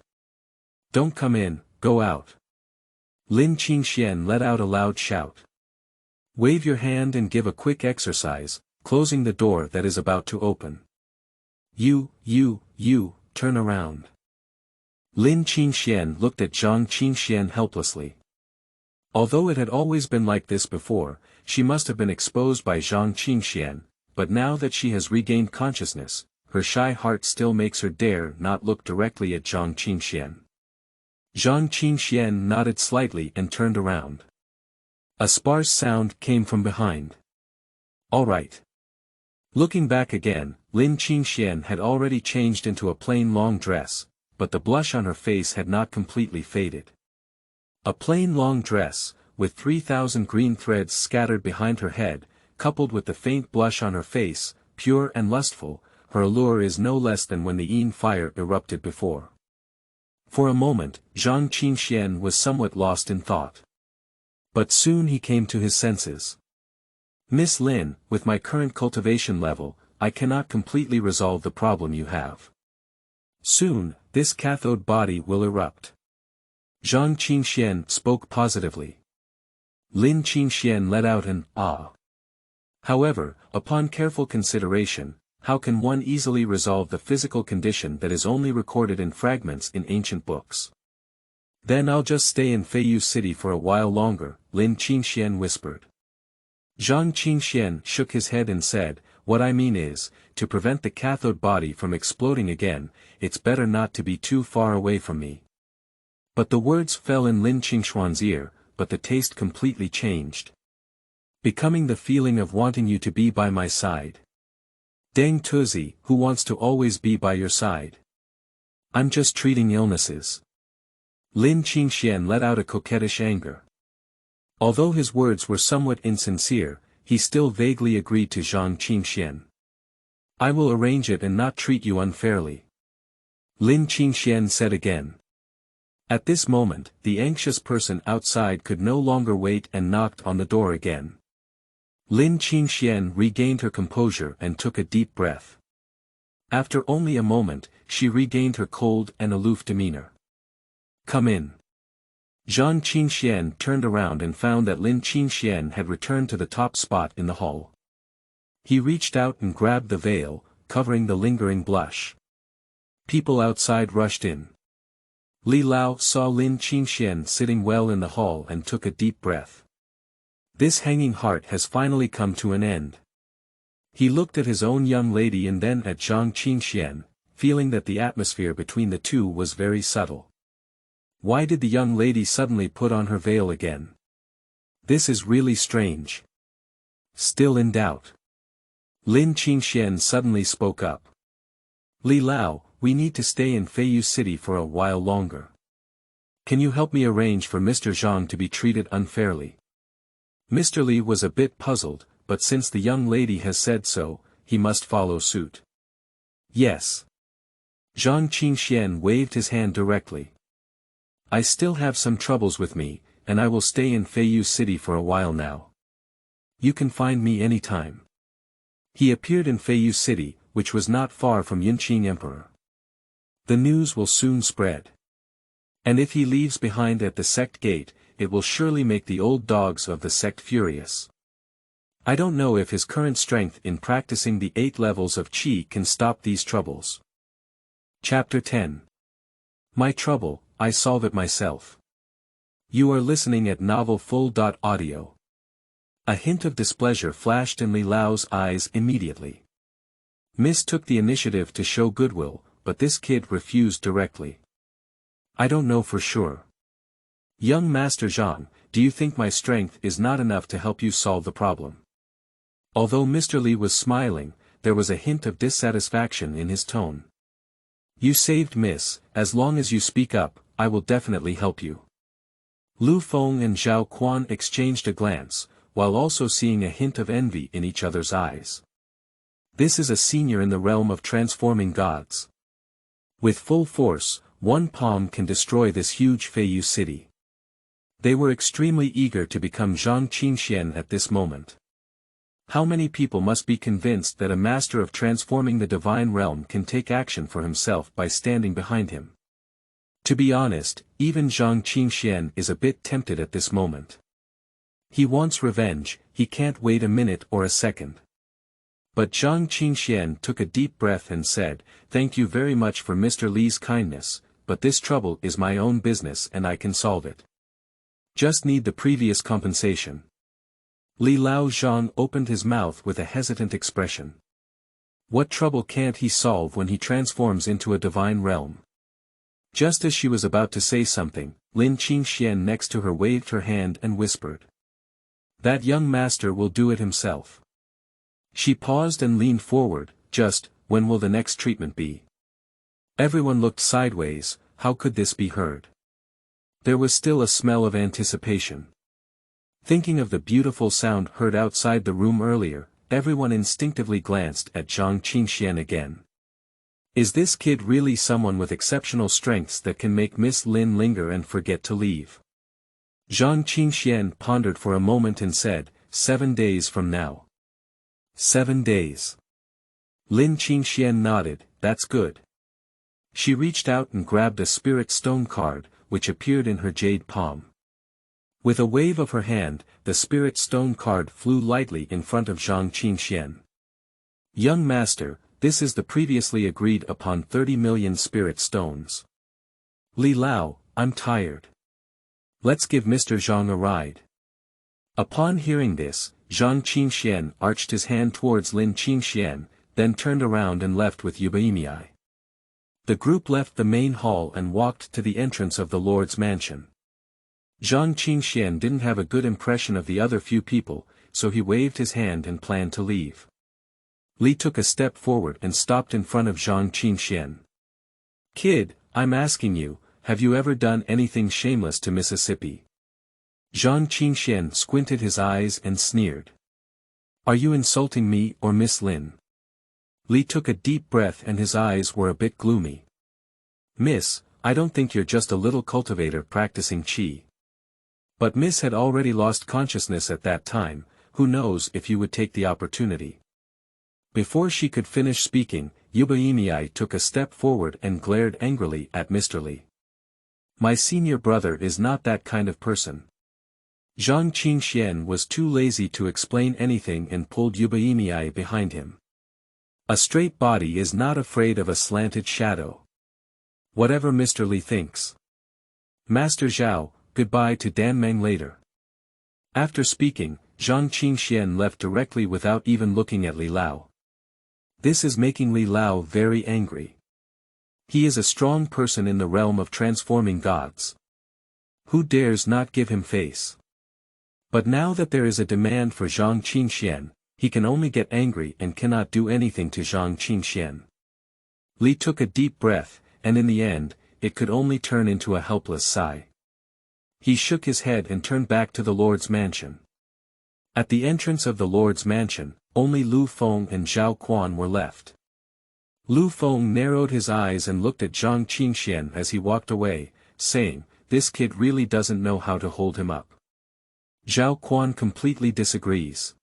Speaker 1: Don't come in, go out. Lin Qingxuan let out a loud shout. Wave your hand and give a quick exercise, closing the door that is about to open. You, turn around. Lin Qingxuan looked at Zhang Qingxuan helplessly. Although it had always been like this before, she must have been exposed by Zhang Qingxuan, but now that she has regained consciousness, her shy heart still makes her dare not look directly at Zhang Qingxuan. Zhang Qingxuan nodded slightly and turned around. A sparse sound came from behind. All right. Looking back again, Lin Qingxuan had already changed into a plain long dress, but the blush on her face had not completely faded. A plain long dress, with 3,000 green threads scattered behind her head, coupled with the faint blush on her face, pure and lustful, her allure is no less than when the fire erupted before. For a moment, Zhang Qingxuan was somewhat lost in thought. But soon he came to his senses. Miss Lin, with my current cultivation level, I cannot completely resolve the problem you have. Soon, this cathode body will erupt. Zhang Qingxuan spoke positively. Lin Qingxuan let out an ah. However, upon careful consideration, how can one easily resolve the physical condition that is only recorded in fragments in ancient books? Then I'll just stay in Feiyu City for a while longer, Lin Qingxuan whispered. Zhang Qingxuan shook his head and said, what I mean is, to prevent the cathode body from exploding again, it's better not to be too far away from me. But the words fell in Lin Qingxuan's ear, but the taste completely changed. Becoming the feeling of wanting you to be by my side. Deng Tuzi, who wants to always be by your side. I'm just treating illnesses. Lin Qingxuan let out a coquettish anger. Although his words were somewhat insincere, he still vaguely agreed to Zhang Qingxuan. I will arrange it and not treat you unfairly. Lin Qingxuan said again. At this moment, the anxious person outside could no longer wait and knocked on the door again. Lin Qingxuan regained her composure and took a deep breath. After only a moment, she regained her cold and aloof demeanor. Come in. Zhang Qingxuan turned around and found that Lin Qingxuan had returned to the top spot in the hall. He reached out and grabbed the veil, covering the lingering blush. People outside rushed in. Li Lao saw Lin Qingxian sitting well in the hall and took a deep breath. This hanging heart has finally come to an end. He looked at his own young lady and then at Zhang Qingxuan, feeling that the atmosphere between the two was very subtle. Why did the young lady suddenly put on her veil again? This is really strange. Still in doubt, Lin Qingxian suddenly spoke up. Li Lao, we need to stay in Feiyu City for a while longer. Can you help me arrange for Mr. Zhang to be treated unfairly? Mr. Li was a bit puzzled, but since the young lady has said so, he must follow suit. Yes. Zhang Qingxuan waved his hand directly. I still have some troubles with me, and I will stay in Feiyu City for a while now. You can find me anytime. He appeared in Feiyu City, which was not far from Yunqing Emperor. The news will soon spread. And if he leaves behind at the Sect gate, it will surely make the old dogs of the Sect furious. I don't know if his current strength in practicing the 8 levels of Qi can stop these troubles. Chapter 10. My trouble, I solve it myself. You are listening at novelfull.audio. A hint of displeasure flashed in Li Lao's eyes immediately. Miss took the initiative to show goodwill, but this kid refused directly. I don't know for sure. Young Master Zhang, do you think my strength is not enough to help you solve the problem? Although Mr. Li was smiling, there was a hint of dissatisfaction in his tone. You saved Miss, as long as you speak up, I will definitely help you. Lu Feng and Zhao Quan exchanged a glance, while also seeing a hint of envy in each other's eyes. This is a senior in the realm of transforming gods. With full force, one palm can destroy this huge Feiyu city. They were extremely eager to become Zhang Qingxuan at this moment. How many people must be convinced that a master of transforming the divine realm can take action for himself by standing behind him? To be honest, even Zhang Qingxuan is a bit tempted at this moment. He wants revenge, he can't wait a minute or a second. But Zhang Qingxuan took a deep breath and said, "Thank you very much for Mr. Li's kindness, but this trouble is my own business and I can solve it. Just need the previous compensation." Li Lao Zhang opened his mouth with a hesitant expression. What trouble can't he solve when he transforms into a divine realm? Just as she was about to say something, Lin Qingxian next to her waved her hand and whispered. That young master will do it himself. She paused and leaned forward, just, when will the next treatment be? Everyone looked sideways, how could this be heard? There was still a smell of anticipation. Thinking of the beautiful sound heard outside the room earlier, everyone instinctively glanced at Zhang Qingxuan again. Is this kid really someone with exceptional strengths that can make Miss Lin linger and forget to leave? Zhang Qingxuan pondered for a moment and said, 7 days from now. 7 days. Lin Qingxian nodded, that's good. She reached out and grabbed a spirit stone card, which appeared in her jade palm. With a wave of her hand, the spirit stone card flew lightly in front of Zhang Qingxuan. Young master, this is the previously agreed upon 30 million spirit stones. Li Lao, I'm tired. Let's give Mr. Zhang a ride. Upon hearing this, Zhang Qingxuan arched his hand towards Lin Qingxian, then turned around and left with Yubaimei. The group left the main hall and walked to the entrance of the Lord's mansion. Zhang Qingxuan didn't have a good impression of the other few people, so he waved his hand and planned to leave. Li took a step forward and stopped in front of Zhang Qingxuan. Kid, I'm asking you, have you ever done anything shameless to Mississippi? Zhang Qingxuan squinted his eyes and sneered. Are you insulting me or Miss Lin? Li took a deep breath and his eyes were a bit gloomy. Miss, I don't think you're just a little cultivator practicing Qi. But Miss had already lost consciousness at that time, who knows if you would take the opportunity. Before she could finish speaking, Yubaimei took a step forward and glared angrily at Mr. Li. My senior brother is not that kind of person. Zhang Qingxuan was too lazy to explain anything and pulled Yubaimei behind him. A straight body is not afraid of a slanted shadow. Whatever Mr. Li thinks. Master Zhao, goodbye to Danmeng later. After speaking, Zhang Qingxuan left directly without even looking at Li Lao. This is making Li Lao very angry. He is a strong person in the realm of transforming gods. Who dares not give him face? But now that there is a demand for Zhang Qingxuan, he can only get angry and cannot do anything to Zhang Qingxuan. Li took a deep breath, and in the end, it could only turn into a helpless sigh. He shook his head and turned back to the Lord's mansion. At the entrance of the Lord's mansion, only Lu Feng and Zhao Quan were left. Lu Feng narrowed his eyes and looked at Zhang Qingxuan as he walked away, saying, "This kid really doesn't know how to hold him up." Zhao Quan completely disagrees.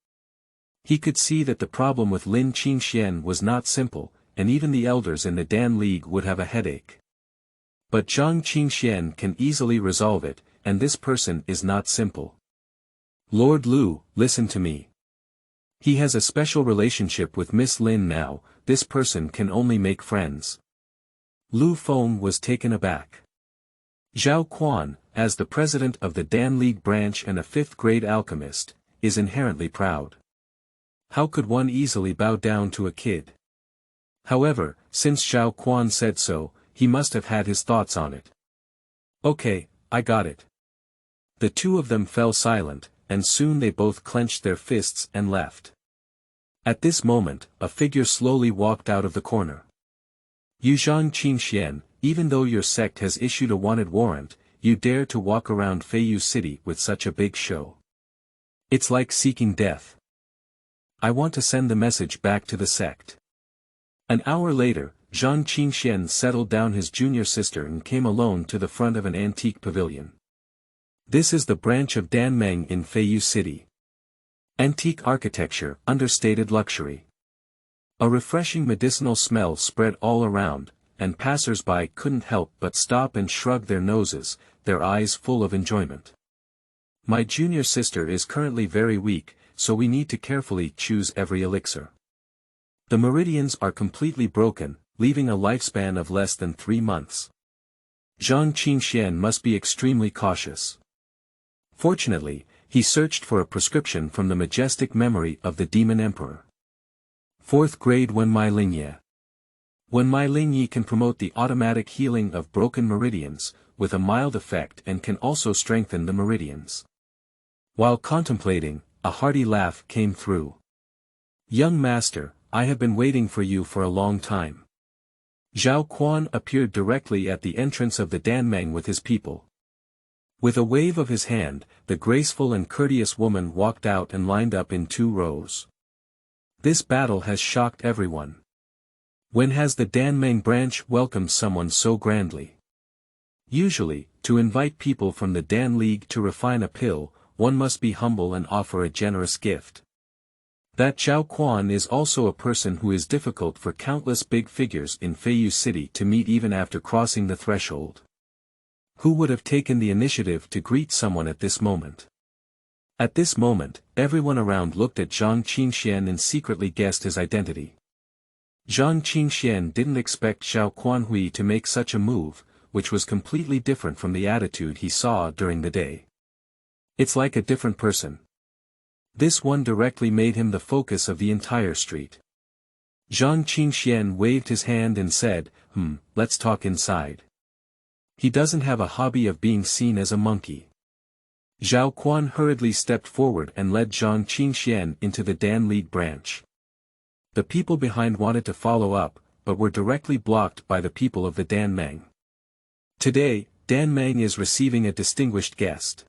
Speaker 1: He could see that the problem with Lin Qingxuan was not simple, and even the elders in the Dan League would have a headache. But Zhang Qingxuan can easily resolve it, and this person is not simple. Lord Lu, listen to me. He has a special relationship with Miss Lin now, this person can only make friends. Lu Feng was taken aback. Zhao Quan, as the president of the Dan League branch and a fifth-grade alchemist, is inherently proud. How could one easily bow down to a kid? However, since Zhao Quan said so, he must have had his thoughts on it. Okay, I got it. The two of them fell silent, and soon they both clenched their fists and left. At this moment, a figure slowly walked out of the corner. You Zhang Qingxuan, even though your sect has issued a wanted warrant, you dare to walk around Feiyu City with such a big show. It's like seeking death. I want to send the message back to the sect. An hour later, Zhang Qingxuan settled down his junior sister and came alone to the front of an antique pavilion. This is the branch of Danmeng in Feiyu City. Antique architecture, understated luxury. A refreshing medicinal smell spread all around, and passers-by couldn't help but stop and shrug their noses, their eyes full of enjoyment. My junior sister is currently very weak, so we need to carefully choose every elixir. The meridians are completely broken, leaving a lifespan of less than 3 months. Zhang Qingxuan must be extremely cautious. Fortunately, he searched for a prescription from the majestic memory of the Demon Emperor. 4th grade Wenmai Lingye. Wenmai Lingye can promote the automatic healing of broken meridians, with a mild effect and can also strengthen the meridians. While contemplating, a hearty laugh came through. Young master, I have been waiting for you for a long time. Zhao Quan appeared directly at the entrance of the Danmeng with his people. With a wave of his hand, the graceful and courteous woman walked out and lined up in 2 rows. This battle has shocked everyone. When has the Danmeng branch welcomed someone so grandly? Usually, to invite people from the Dan League to refine a pill, one must be humble and offer a generous gift. That Zhao Quan is also a person who is difficult for countless big figures in Feiyu City to meet even after crossing the threshold. Who would have taken the initiative to greet someone at this moment? At this moment, everyone around looked at Zhang Qingxuan and secretly guessed his identity. Zhang Qingxuan didn't expect Zhao Quanhui to make such a move, which was completely different from the attitude he saw during the day. It's like a different person. This one directly made him the focus of the entire street. Zhang Qingxuan waved his hand and said, let's talk inside. He doesn't have a hobby of being seen as a monkey. Zhao Quan hurriedly stepped forward and led Zhang Qingxuan into the Dan League branch. The people behind wanted to follow up, but were directly blocked by the people of the Danmeng. Today, Danmeng is receiving a distinguished guest.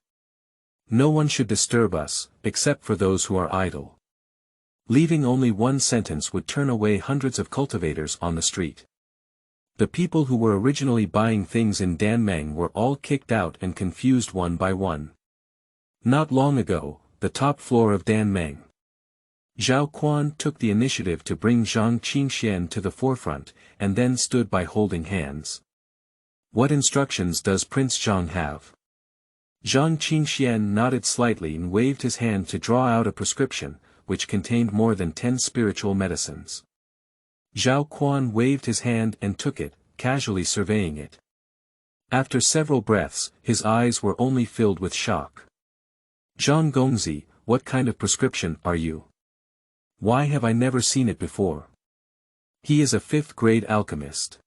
Speaker 1: No one should disturb us, except for those who are idle. Leaving only one sentence would turn away hundreds of cultivators on the street. The people who were originally buying things in Danmeng were all kicked out and confused one by one. Not long ago, the top floor of Danmeng. Zhao Quan took the initiative to bring Zhang Qingxuan to the forefront, and then stood by holding hands. What instructions does Prince Zhang have? Zhang Qingxuan nodded slightly and waved his hand to draw out a prescription, which contained more than 10 spiritual medicines. Zhao Quan waved his hand and took it, casually surveying it. After several breaths, his eyes were only filled with shock. Zhang Gongzi, what kind of prescription are you? Why have I never seen it before? He is a 5th-grade alchemist.